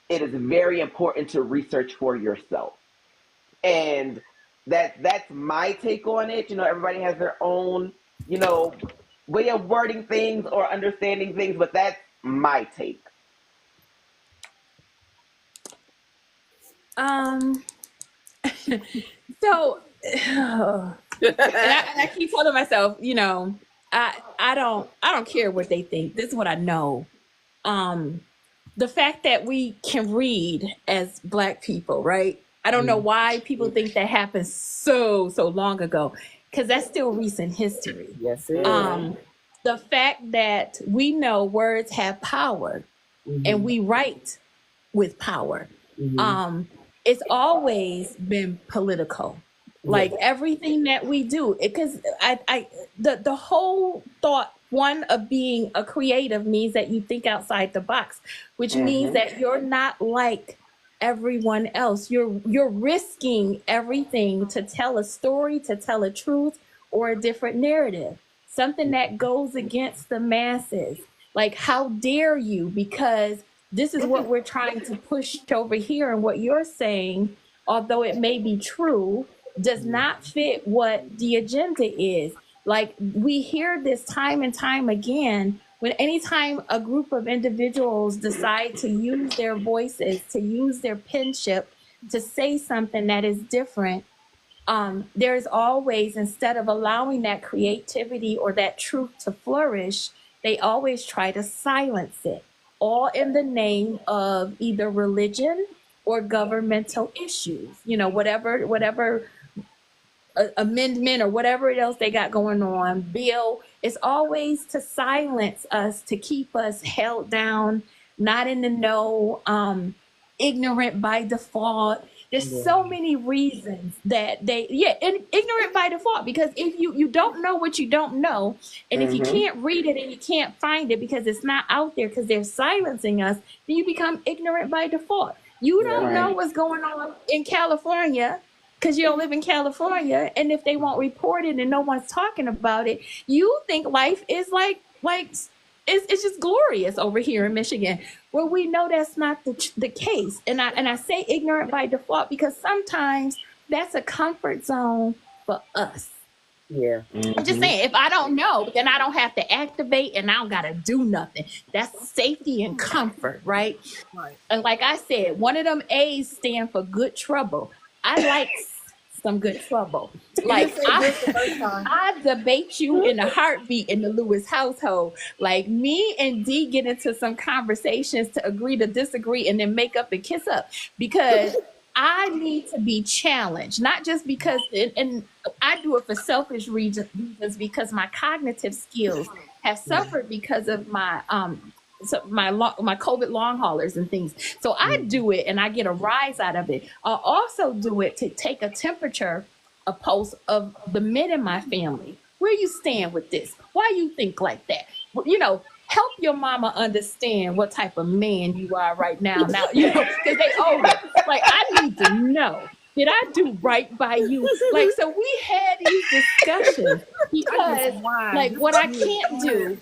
It is very important to research for yourself. And that's my take on it. Everybody has their own, way of wording things or understanding things, but that's my take. So and I keep telling myself, I don't care what they think. This is what I know. The fact that we can read as Black people, right? I don't know why people think that happened so long ago, because that's still recent history. Yes, it is. the fact that we know words have power and we write with power. It's always been political. Like everything that we do, because the whole thought one of being a creative means that you think outside the box, which means that you're not like everyone else. You're risking everything to tell a story, to tell a truth, or a different narrative, something that goes against the masses. Like, how dare you? Because this is what we're trying to push over here, and what you're saying, although it may be true, does not fit what the agenda is. Like, we hear this time and time again when anytime a group of individuals decide to use their voices, to use their penship, to say something that is different, there's always, instead of allowing that creativity or that truth to flourish, they always try to silence it, all in the name of either religion or governmental issues, whatever amendment or whatever else they got going on, bill. Is always to silence us, to keep us held down, not in the know, ignorant by default. There's so many reasons that and ignorant by default, because if you don't know what you don't know, and if you can't read it and you can't find it because it's not out there because they're silencing us, then you become ignorant by default. You don't know what's going on in California because you don't live in California, and if they won't report it and no one's talking about it, you think life is like it's just glorious over here in Michigan. Well, we know that's not the case, and I say ignorant by default because sometimes that's a comfort zone for us. Yeah. I'm just saying, if I don't know, then I don't have to activate and I don't got to do nothing. That's safety and comfort, right? And like I said, one of them A's stand for good trouble. I like some good trouble. Like, I debate you in a heartbeat in the Lewis household. Like, me and D get into some conversations to agree to disagree and then make up and kiss up, because I need to be challenged, not just because, and I do it for selfish reasons, because my cognitive skills have suffered because of my my COVID long haulers and things. So I do it and I get a rise out of it. I also do it to take a temperature, a pulse of the men in my family. Where you stand with this? Why you think like that? Help your mama understand what type of man you are right now. Now, because they older. Like, I need to know. Did I do right by you? Like, so we had these discussions because, like, what I can't do,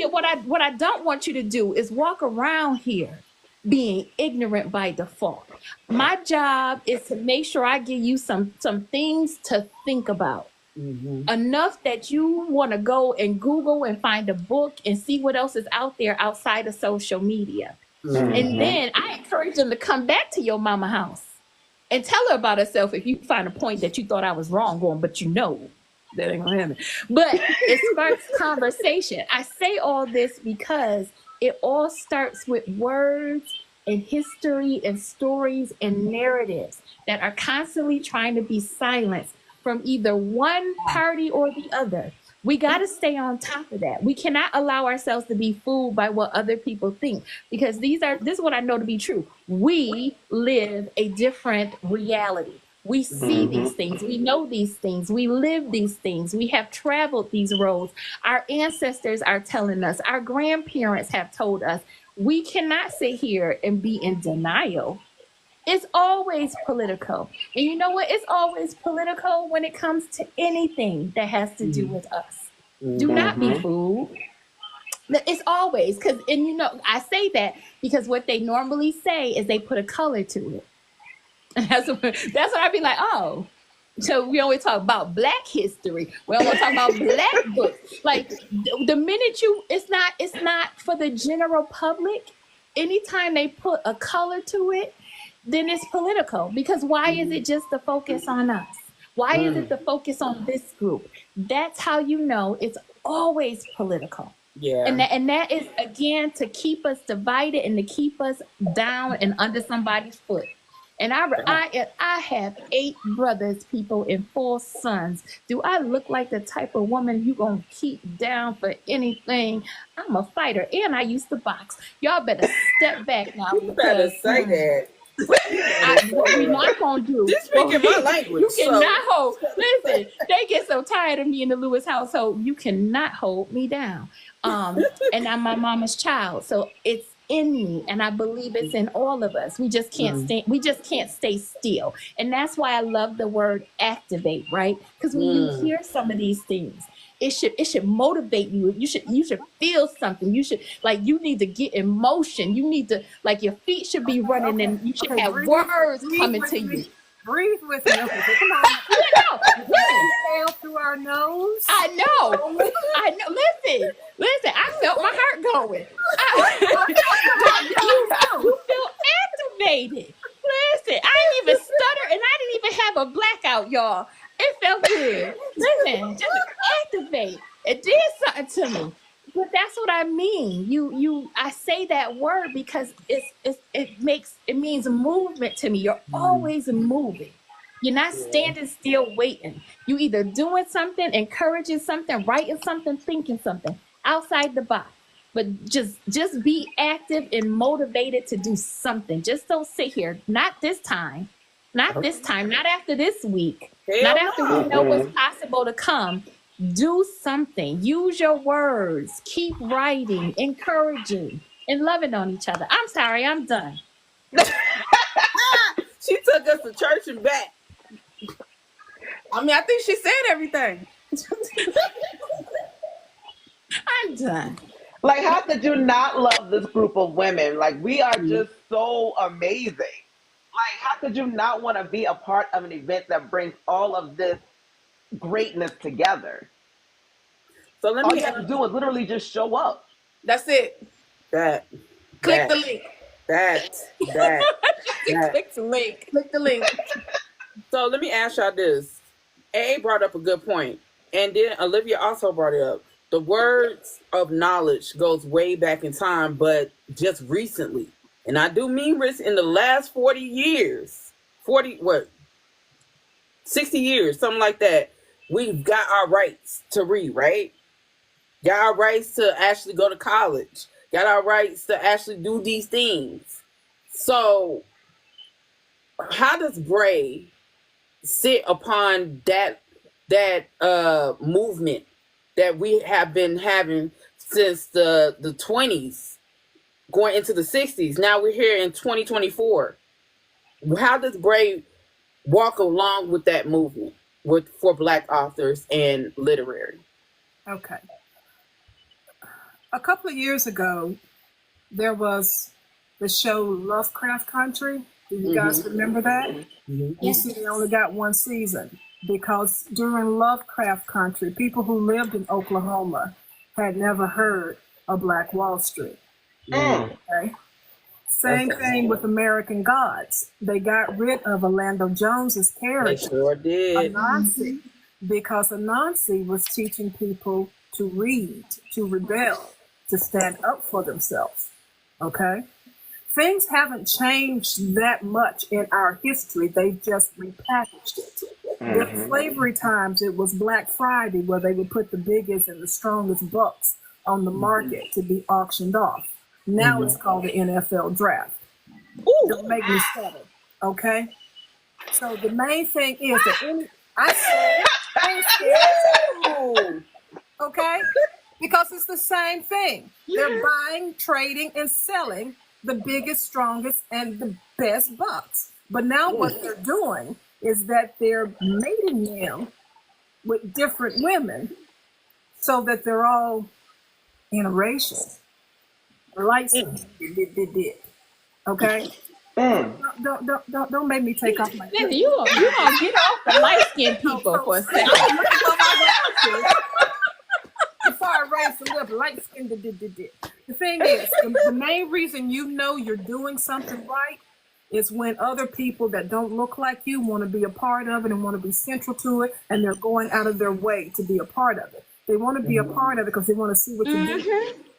what I don't want you to do is walk around here being ignorant by default. My job is to make sure I give you some things to think about. Enough that you want to go and Google and find a book and see what else is out there outside of social media. And then I encourage them to come back to your mama house and tell her about herself if you find a point that you thought I was wrong on, but that ain't gonna happen. But it sparks conversation. I say all this because it all starts with words and history and stories and narratives that are constantly trying to be silenced from either one party or the other. We got to stay on top of that. We cannot allow ourselves to be fooled by what other people think, because this is what I know to be true. We live a different reality. We see these things. We know these things. We live these things. We have traveled these roads. Our ancestors are telling us. Our grandparents have told us. We cannot sit here and be in denial. It's always political. And you know what? It's always political when it comes to anything that has to do with us. Do not be fooled. It's always, I say that because what they normally say is they put a color to it. That's what I'd be like, oh. So we always talk about Black history. We don't want to talk about Black books. Like, the minute it's not for the general public. Anytime they put a color to it, then it's political. Because why is it just the focus on us? Why is it the focus on this group? That's how you know it's always political. Yeah. And that is, again, to keep us divided and to keep us down and under somebody's foot. And I have 8 brothers, people, and 4 sons. Do I look like the type of woman you gonna keep down for anything? I'm a fighter, and I used to box. Y'all better step back now. You better say that. What we not gonna do? Just speaking my language. You cannot hold. Listen, they get so tired of me in the Lewis household. You cannot hold me down. And I'm my mama's child, so it's in me, and I believe it's in all of us. We just can't stay. We just can't stay still, and that's why I love the word activate, right? Because when you hear some of these things, it should motivate you. You should feel something. You need to get in motion. You need to, like, your feet should be running, and you should have words coming to you. Breathe with me. Okay, come on. Inhale through our nose. I know. Listen. I felt my heart going. You feel activated. Listen, I didn't even stutter, and I didn't even have a blackout, y'all. It felt good. Listen, just activate. It did something to me. But that's what I mean. I say that word because it means movement to me. You're always moving. You're not standing still waiting. You either doing something, encouraging something, writing something, thinking something outside the box. But just be active and motivated to do something. Just don't sit here. Not this time. Not this time. Not after this week. Not after we know what's possible to come. Do something. Use your words. Keep writing, encouraging, and loving on each other. I'm sorry, I'm done. She took us to church and back. I mean, I think she said everything. I'm done. Like, how could you not love this group of women? Like, we are just so amazing. Like, how could you not want to be a part of an event that brings all of this greatness together? So let all me you have to do is literally just show up. That's it. Click the link. Click the link. Click the link. So let me ask y'all this. A brought up a good point, and then Olivia also brought it up. The words of knowledge goes way back in time, but just recently, and I do mean in the last 40 years, 60 years, something like that, we've got our rights to read, right? Got our rights to actually go to college. Got our rights to actually do these things. So how does B.R.A.E. sit upon that movement that we have been having since the 20s, going into the 60s? Now we're here in 2024. How does B.R.A.E. walk along with that movement for Black authors and literary? Okay. A couple of years ago, there was the show Lovecraft Country. Do you guys remember that? You see, they only got 1 season because during Lovecraft Country, people who lived in Oklahoma had never heard of Black Wall Street. Okay. Same thing with American Gods. They got rid of Orlando Jones's character. They sure did. Anansi, because Anansi was teaching people to read, to rebel, to stand up for themselves. Okay? Things haven't changed that much in our history. They've just repackaged it. In slavery times, it was Black Friday where they would put the biggest and the strongest bucks on the market to be auctioned off. Now it's called the NFL draft. Don't make me stutter, okay? So the main thing is that okay? Because it's the same thing. They're buying, trading, and selling the biggest, strongest, and the best bucks. But now what they're doing is that they're mating them with different women so that they're all interracial. Light skin, okay? Don't make me take off my. Listen, you gonna get off the light skinned people for a second. Before I raise the lip, light skin. The thing is, the main reason you know you're doing something right is when other people that don't look like you want to be a part of it and want to be central to it, and they're going out of their way to be a part of it. They want to be a part of it because they want to see what you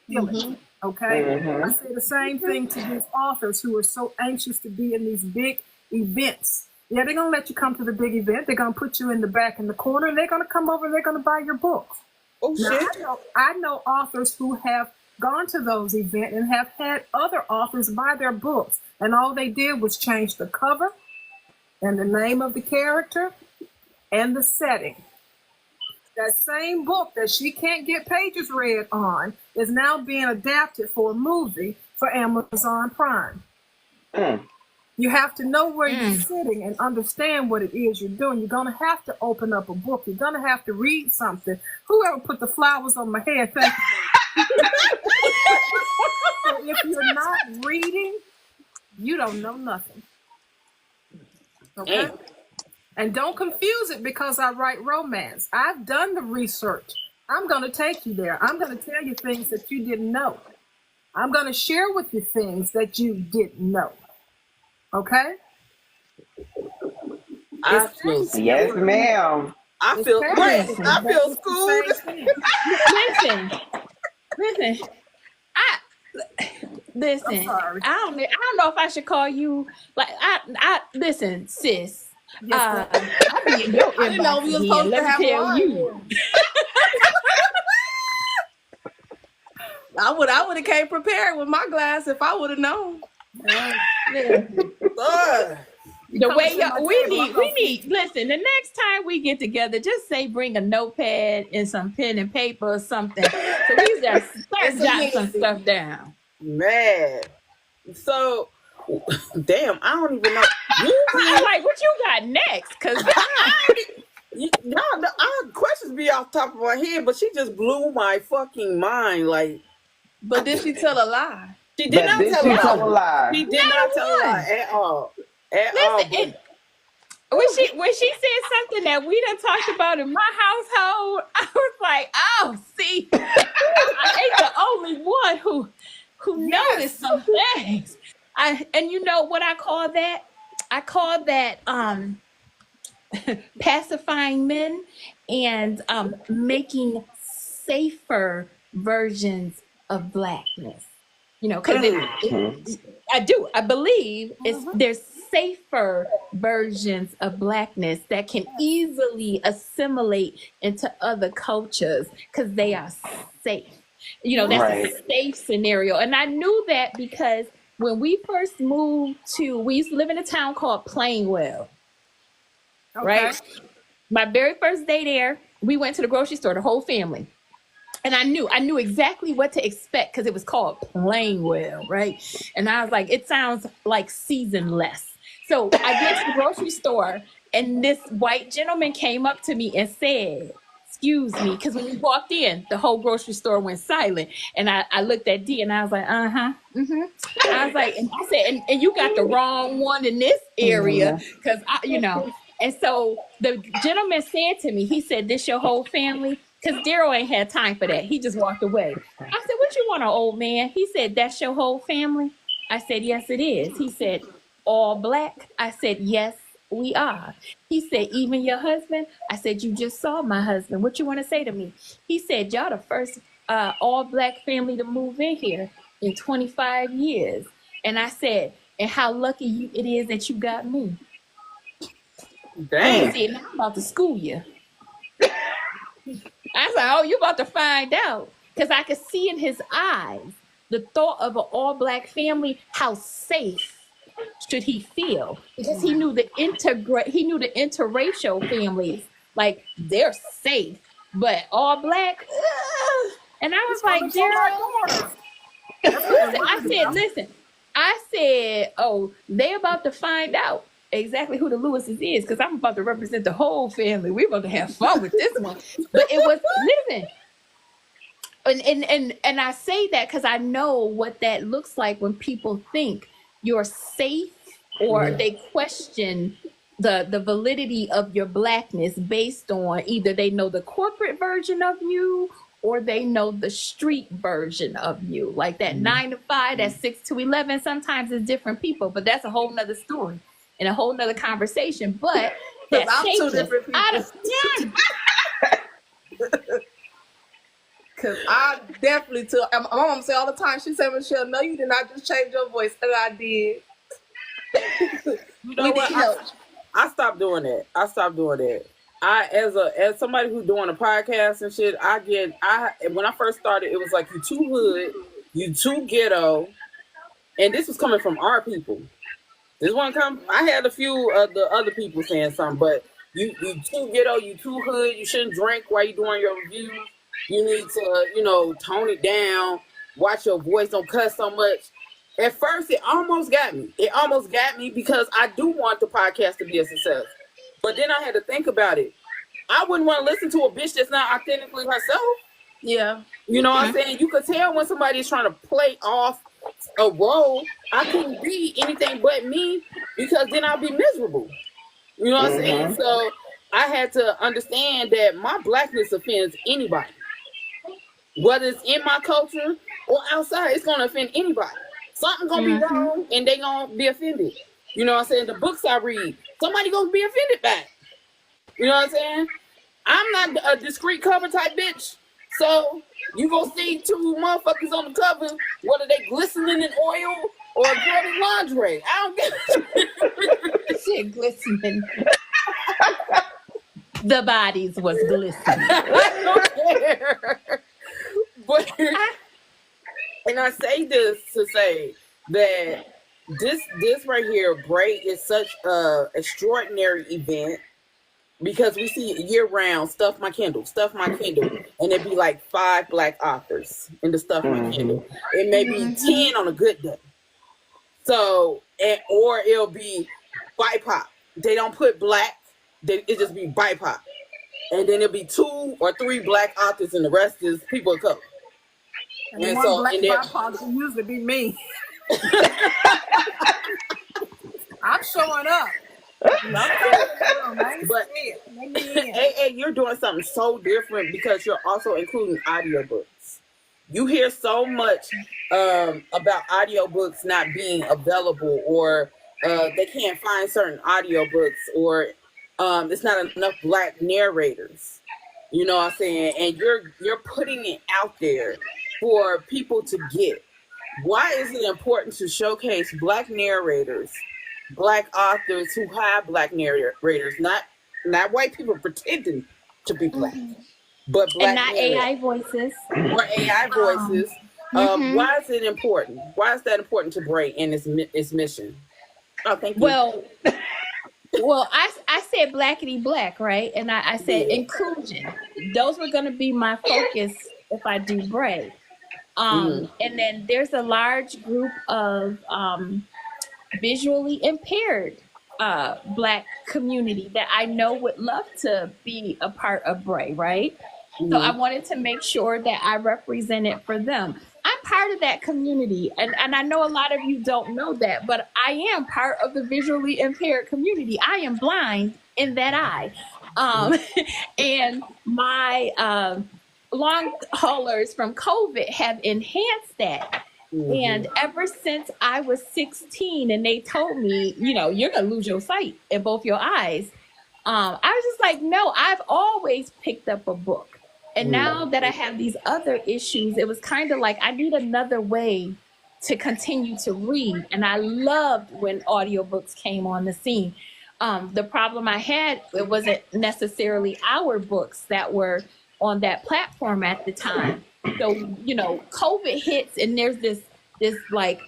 do. Okay? I say the same thing to these authors who are so anxious to be in these big events. Yeah, they're going to let you come to the big event. They're going to put you in the back in the corner, and they're going to come over and they're going to buy your books. Oh, Now, shit. I know authors who have gone to those events and have had other authors buy their books, and all they did was change the cover and the name of the character and the setting. That same book that she can't get pages read on is now being adapted for a movie for Amazon Prime. You have to know where you're sitting and understand what it is you're doing. You're going to have to open up a book. You're going to have to read something. Whoever put the flowers on my head, thank you. So if you're not reading, you don't know nothing. Okay? And don't confuse it because I write romance. I've done the research. I'm going to take you there. I'm going to tell you things that you didn't know. I'm going to share with you things that you didn't know. Okay? Yes, ma'am. I feel schooled. Listen. I don't know if I should call you like I listen, sis. Yes, I be in your I didn't know we was inbox supposed again. to Let have me tell one. you. I would have came prepared with my glass if I would have known. The way we need listen, the next time we get together, just say bring a notepad and some pen and paper or something. So we just start jotting some stuff down. Man. So damn, I don't even know. I'm like, what you got next? Cause our questions be off the top of my head, but she just blew my fucking mind. Like, but did she tell a lie? She did not tell a lie. She did not tell a lie at all. Listen, when she said something that we done talked about in my household, I was like, oh, see, I ain't the only one who noticed some things. And you know what I call that? I call that pacifying men and making safer versions of Blackness. You know, because I believe there's safer versions of Blackness that can easily assimilate into other cultures because they are safe. You know, that's a safe scenario. And I knew that because when we first moved we used to live in a town called Plainwell. Right? My very first day there, we went to the grocery store, the whole family. And I knew exactly what to expect because it was called Plainwell, right? And I was like, it sounds like seasonless. So I get to the grocery store and this white gentleman came up to me and said, excuse me, because when we walked in, the whole grocery store went silent. And I looked at D and I was like, I was like, and I said, and you got the wrong one in this area because, And so the gentleman said to me, he said, this your whole family? Because Daryl ain't had time for that. He just walked away. I said, what you want, an old man? He said, that's your whole family? I said, yes, it is. He said, all Black? I said, yes, we are. He said, even your husband? I said, you just saw my husband. What you want to say to me? He said, y'all the first all Black family to move in here in 25 years. And I said, and how lucky it is that you got me. Dang. He said, now I'm about to school you. I was like, oh, you about to find out. Because I could see in his eyes the thought of an all-Black family, how safe should he feel? Because he knew the interracial families, like they're safe, but all Black, and I was like, Daryl, I said, oh, they about to find out exactly who the Lewises is, because I'm about to represent the whole family. We're about to have fun with this one. But it was, listen, and I say that because I know what that looks like when people think you're safe or they question the validity of your Blackness based on either they know the corporate version of you or they know the street version of you. Like that 9 to 5, that 6 to 11, sometimes it's different people, but that's a whole nother story and a whole nother conversation. But that's two different people. Because I definitely took, my mom say all the time, she said, Michelle, no, you did not just change your voice. And I did. You know what? I stopped doing that. I stopped doing that. As somebody who's doing a podcast and shit, when I first started, it was like you too hood, you too ghetto, and this was coming from our people. This one come. I had a few of the other people saying something, but you too ghetto, you too hood. You shouldn't drink while you doing your reviews. You need to tone it down. Watch your voice, don't cuss so much. At first, it almost got me. It almost got me because I do want the podcast to be a success. But then I had to think about it. I wouldn't want to listen to a bitch that's not authentically herself. Yeah. You know what I'm saying? You could tell when somebody is trying to play off a role. I couldn't be anything but me because then I'll be miserable. You know what I'm saying? So I had to understand that my blackness offends anybody. Whether it's in my culture or outside, it's going to offend anybody. Something's going to be wrong and they going to be offended. You know what I'm saying? The books I read, somebody going to be offended by it. You know what I'm saying? I'm not a discreet cover type bitch. So you gonna see two motherfuckers on the cover, whether they glistening in oil or dirty lingerie. I don't get Shit glistening. The bodies was glistening. I don't care. But and I say this to say that this right here, B.R.A.E, is such a extraordinary event. Because we see year round, stuff my Kindle, and it'd be like 5 black authors in the stuff my Kindle. It may be 10 on a good day. So, or it'll be BIPOC. They don't put black, it just be BIPOC. And then it'll be 2 or 3 black authors and the rest is people of color. And one black BIPOC will usually be me. I'm showing up. But A.A, you're doing something so different because you're also including audiobooks. You hear so much about audiobooks not being available, or they can't find certain audiobooks, or it's not enough black narrators. You know what I'm saying? And you're putting it out there for people to get. Why is it important to showcase black narrators, black authors who have black narrators, not white people pretending to be black, but black and not AI voices or AI voices? Why is it important? Why is that important to B.R.A.E and its mission? Oh, thank you. Well, I said blackity black, right? And I said inclusion. Those were going to be my focus if I do B.R.A.E. And then there's a large group of visually impaired black community that I know would love to be a part of B.R.A.E, right? So I wanted to make sure that I represented for them. I'm part of that community, and I know a lot of you don't know that, but I am part of the visually impaired community. I am blind in that eye. And my long haulers from COVID have enhanced that. And ever since I was 16 and they told me, you're going to lose your sight in both your eyes, I was just like, no, I've always picked up a book. And now that I have these other issues, it was kind of like I need another way to continue to read. And I loved when audiobooks came on the scene. The problem I had, it wasn't necessarily our books that were on that platform at the time. So, COVID hits and there's this like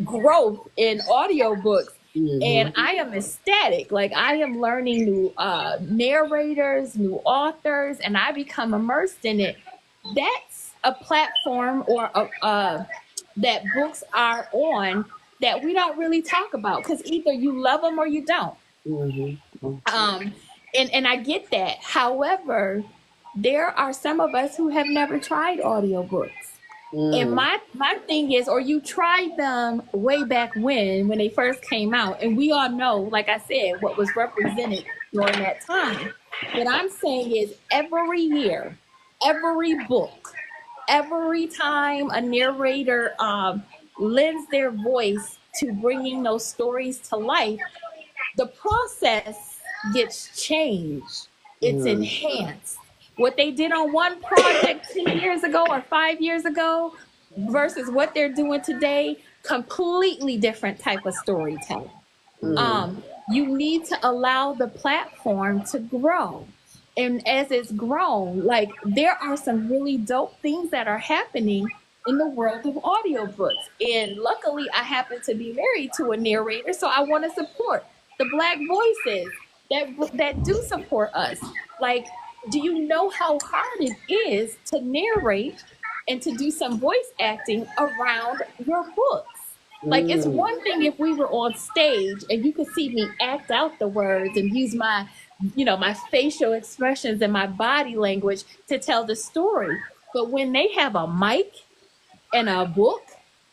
growth in audiobooks. And I am ecstatic. Like I am learning new narrators, new authors, and I become immersed in it. That's a platform or that books are on that we don't really talk about because either you love them or you don't. And I get that. However, there are some of us who have never tried audiobooks. And my thing is, or you tried them way back when they first came out. And we all know, like I said, what was represented during that time. What I'm saying is every year, every book, every time a narrator lends their voice to bringing those stories to life, the process gets changed. It's enhanced. What they did on one project 10 years ago or 5 years ago versus what they're doing today, completely different type of storytelling. You need to allow the platform to grow. And as it's grown, like there are some really dope things that are happening in the world of audiobooks. And luckily, I happen to be married to a narrator, so I want to support the Black voices that do support us. Like, do you know how hard it is to narrate and to do some voice acting around your books? Like, it's one thing if we were on stage and you could see me act out the words and use my, my facial expressions and my body language to tell the story. But when they have a mic and a book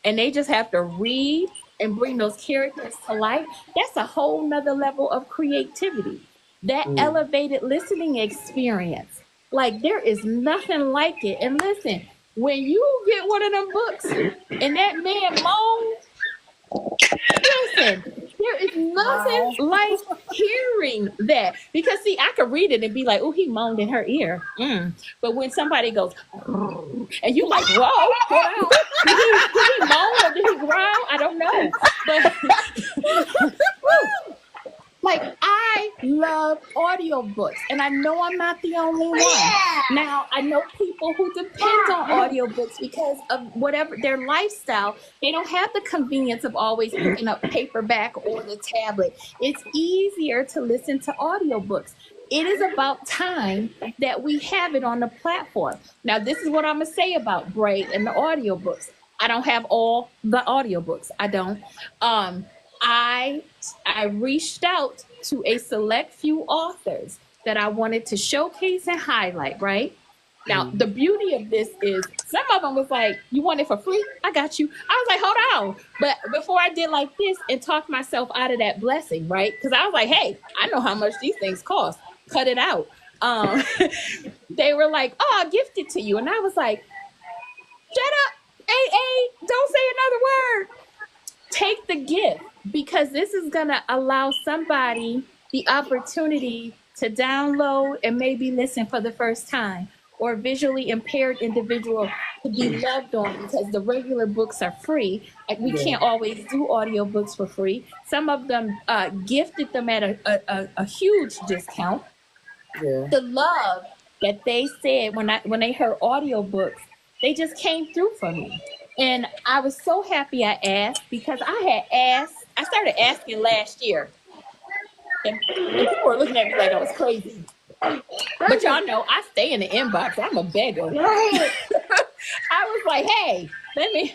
and they just have to read and bring those characters to life, that's a whole nother level of creativity. That elevated listening experience. Like, there is nothing like it. And listen, when you get one of them books and that man moans, listen, there is nothing like hearing that. Because, see, I could read it and be like, oh, he moaned in her ear. But when somebody goes, and you like, whoa, hold on. Did he moan or did he growl? I don't know. But like, I love audiobooks, and I know I'm not the only one. Now, I know people who depend on audiobooks because of whatever their lifestyle. They don't have the convenience of always picking up paperback or the tablet. It's easier to listen to audiobooks. It is about time that we have it on the platform. Now, this is what I'm going to say about B.R.A.E and the audiobooks. I don't have all the audiobooks. I don't. I reached out to a select few authors that I wanted to showcase and highlight, right? Now, the beauty of this is some of them was like, you want it for free? I got you. I was like, hold on. But before I did like this and talked myself out of that blessing, right? Because I was like, hey, I know how much these things cost. Cut it out. They were like, oh, I'll gift it to you. And I was like, shut up, A.A. Don't say another word. Take the gift, because this is going to allow somebody the opportunity to download and maybe listen for the first time, or visually impaired individual to be loved on, because the regular books are free. And we can't always do audiobooks for free. Some of them gifted them at a huge discount. The love that they said when they heard audiobooks, they just came through for me. And I was so happy I asked, because I started asking last year. And people were looking at me like I was crazy. But y'all know I stay in the inbox. I'm a beggar. I was like, hey, let me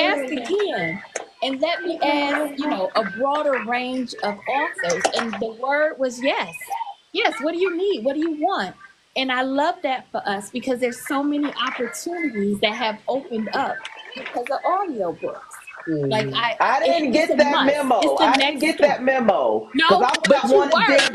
ask again. And let me ask, a broader range of authors. And the word was yes. Yes, what do you need? What do you want? And I love that for us, because there's so many opportunities that have opened up because of audiobooks. Like I didn't get that memo. I didn't get that memo. No, but you were.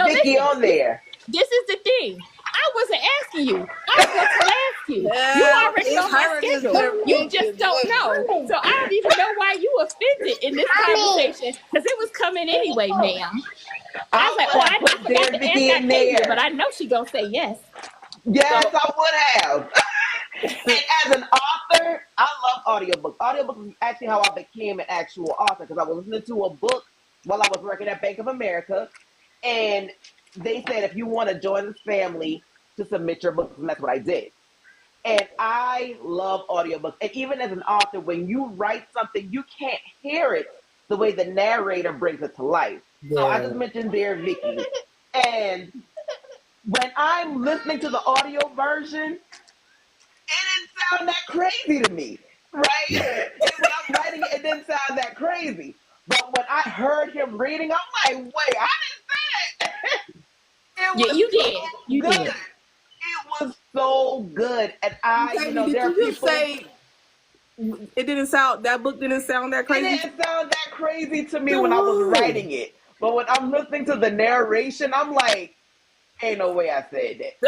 Vicky on there. This is the thing. I wasn't asking you. I was going to ask you. You already know my schedule. You just don't know. So I don't even know why you offended in this conversation, because it was coming anyway, ma'am. I was like, I forgot to ask Octavia, but I know she gonna say yes. Yes, so. I would have. And as an author, I love audiobooks. Audiobooks is actually how I became an actual author, because I was listening to a book while I was working at Bank of America, and they said, if you want to join this family, to submit your books, and that's what I did. And I love audiobooks. And even as an author, when you write something, you can't hear it the way the narrator brings it to life. Yeah. So I just mentioned Dear Vicky. And when I'm listening to the audio version, it didn't sound that crazy to me, right? When I'm writing it, it didn't sound that crazy. But when I heard him reading, I'm like, wait, I didn't say that. You did. You good. did. It was so good. And there are people... say it didn't sound, that book didn't sound that crazy? It didn't sound that crazy to me when I was writing it. But when I'm listening to the narration, I'm like, ain't no way I said that.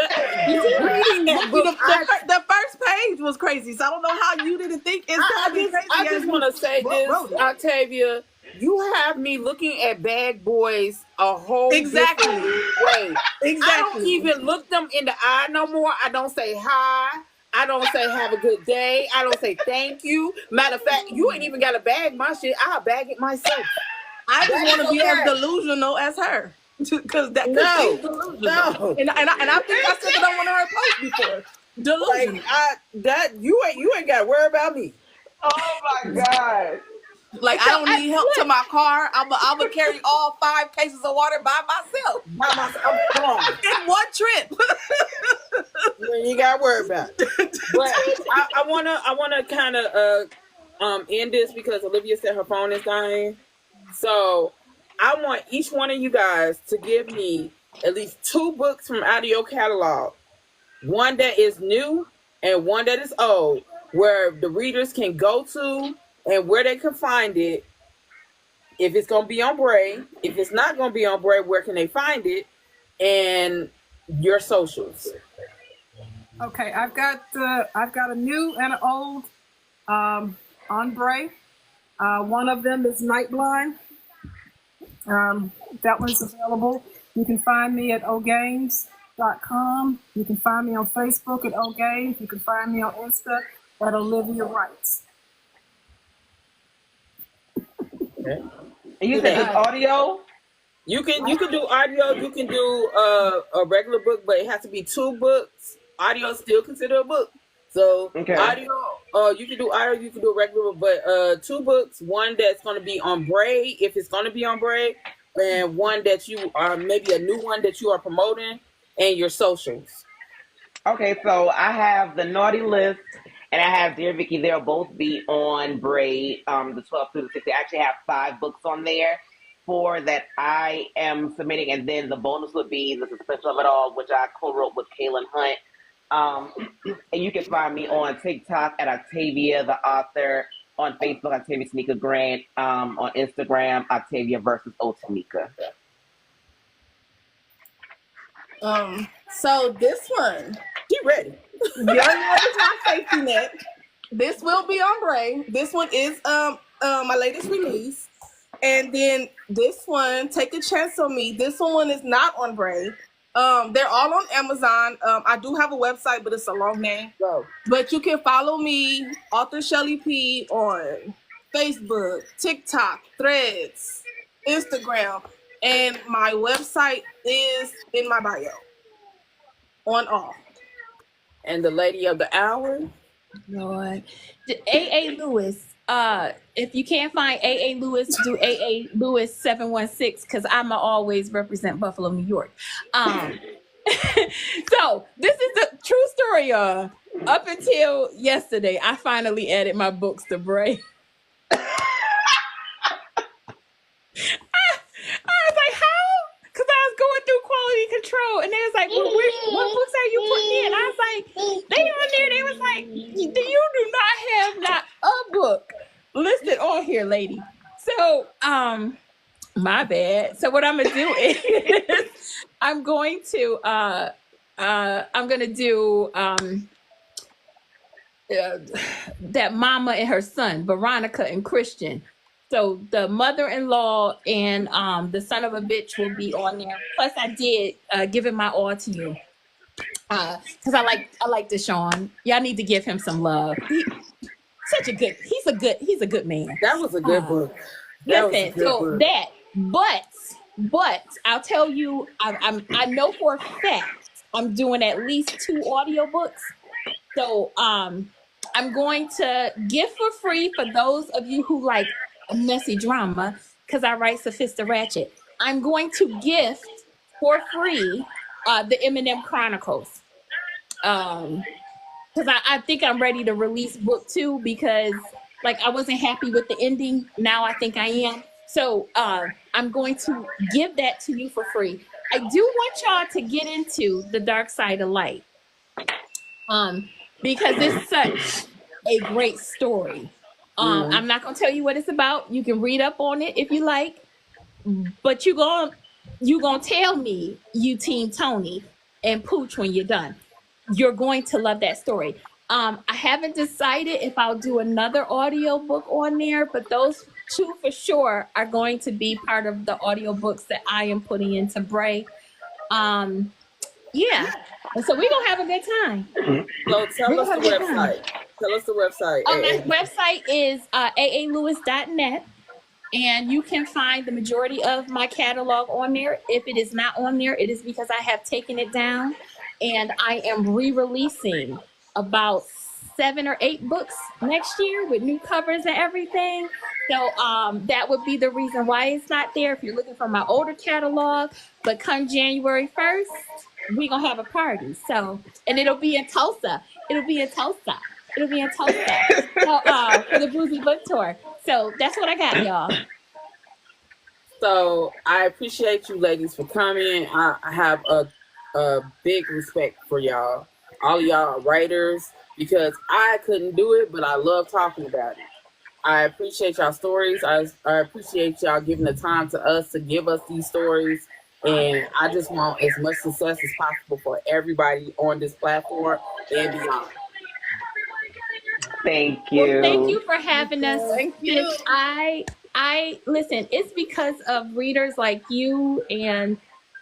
The first page was crazy, so I don't know how you didn't think it sounded crazy. I just want to say this, Octavia. You have me looking at bad boys a whole different way. Exactly. I don't even look them in the eye no more. I don't say hi. I don't say have a good day. I don't say thank you. Matter of fact, you ain't even got to bag my shit. I'll bag it myself. I just want to be as okay. delusional as her. Because she's No, delusional. no. And I think I said that on one of her posts before. Delusional. Like you ain't got to worry about me. Oh my God. Like I don't need help to my car. I'm gonna carry all 5 cases of water by myself. I'm strong. In one trip. You ain't got to worry about it. But I wanna kind of end this because Olivia said her phone is dying. So I want each one of you guys to give me at least 2 books from out of your catalog. One that is new and one that is old, where the readers can go to and where they can find it. If it's gonna be on B.R.A.E, if it's not gonna be on B.R.A.E, where can they find it? And your socials. Okay, I've got a new and an old on B.R.A.E. One of them is Nightblind. That one's available. You can find me at ogaines.com. You can find me on Facebook at ogaines. You can find me on Insta at Olivia Writes. Okay. And you said it's audio? You can do audio. You can do a regular book, but it has to be 2 books. Audio is still considered a book. So audio, you can do audio, you can do a regular book, but 2 books. One that's going to be on B.R.A.E, if it's going to be on B.R.A.E, and one that you are maybe a new one that you are promoting, and your socials. Okay, so I have the Naughty List and I have Dear Vicky. They'll both be on B.R.A.E, the 12th through the 16th. I actually have 5 books on there. 4 that I am submitting, and then the bonus would be The Suspension of It All, which I co-wrote with Kaylin Hunt. And you can find me on TikTok at Octavia the author, on Facebook Octavia Grant, on Instagram Octavia versus Otamika. So this one, She ready. Young Mother's My Safety Net. This will be on B.R.A.E. This one is my latest release. And then this one, Take a Chance on Me. This one is not on B.R.A.E. They're all on Amazon. I do have a website, but it's a long name. Go. But you can follow me, author Chelly P, on Facebook, TikTok, Threads, Instagram, and my website is in my bio. On all. And the lady of the hour. Lord. A.A. Lewis. If you can't find A.A. Lewis, do A.A. Lewis 716 because I'ma always represent Buffalo, New York. So this is the true story. Up until yesterday, I finally added my books to B.R.A.E. I was like, how? Because I was going through quality control, and they was like, well, what books are you putting in? I was like, they on there. They was like, you do not have not a book listed on here, lady. So, my bad. So what I'm gonna do is I'm gonna do that mama and her son, Veronica and Christian. So the mother-in-law and the son of a bitch will be on there. Plus, I did give him my all to you because I like Deshaun. Y'all need to give him some love. He's a good man. That was a good book. But I'll tell you, I know for a fact I'm doing at least 2 audiobooks. So I'm going to give for free for those of you who like messy drama, because I write Sophista Ratchet. I'm going to gift for free the Eminem Chronicles. Because I think I'm ready to release book 2 because like I wasn't happy with the ending. Now I think I am. So I'm going to give that to you for free. I do want y'all to get into The Dark Side of Light. Because it's such a great story. I'm not gonna tell you what it's about. You can read up on it if you like, but you gonna tell me you Team Tony and Pooch when you're done. You're going to love that story. I haven't decided if I'll do another audio book on there, but those 2 for sure are going to be part of the audio books that I am putting into B.R.A.E. Yeah. And so we're gonna have a good time. So tell us the website. Tell us the website. My website is aaalewis.net. And you can find the majority of my catalog on there. If it is not on there, it is because I have taken it down, and I am re-releasing about 7 or 8 books next year with new covers and everything. So that would be the reason why it's not there if you're looking for my older catalog. But come January 1st, we're going to have a party. So, and it'll be in Tulsa. It'll be in Tulsa. It'll be in Tulsa. So, for the Boozy Book Tour. So that's what I got, y'all. So I appreciate you ladies for coming. I have a big respect for y'all. All of y'all are writers, because I couldn't do it, but I love talking about it. I appreciate y'all stories. I appreciate y'all giving the time to us to give us these stories. And I just want as much success as possible for everybody on this platform and beyond. Thank Well, thank you. you for having us. Thank you. Sis. I listen, it's because of readers like you and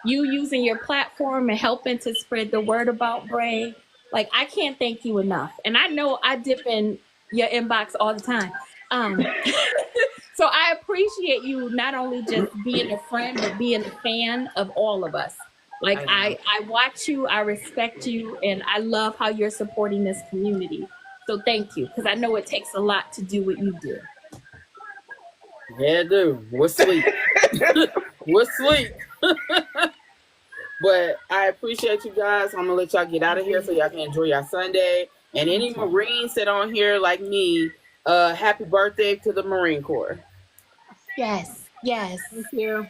you using your platform and helping to spread the word about B.R.A.E. Like, I can't thank you enough. And I know I dip in your inbox all the time. So I appreciate you not only just being a friend, but being a fan of all of us. Like, I watch you, I respect you, and I love how you're supporting this community. So thank you, because I know it takes a lot to do what you do. Yeah, dude. We're sweet. We're sweet. But I appreciate you guys. I'm gonna let y'all get out of here so y'all can enjoy your Sunday. And any Marines that on here like me, happy birthday to the Marine Corps. Yes, yes. Thank you.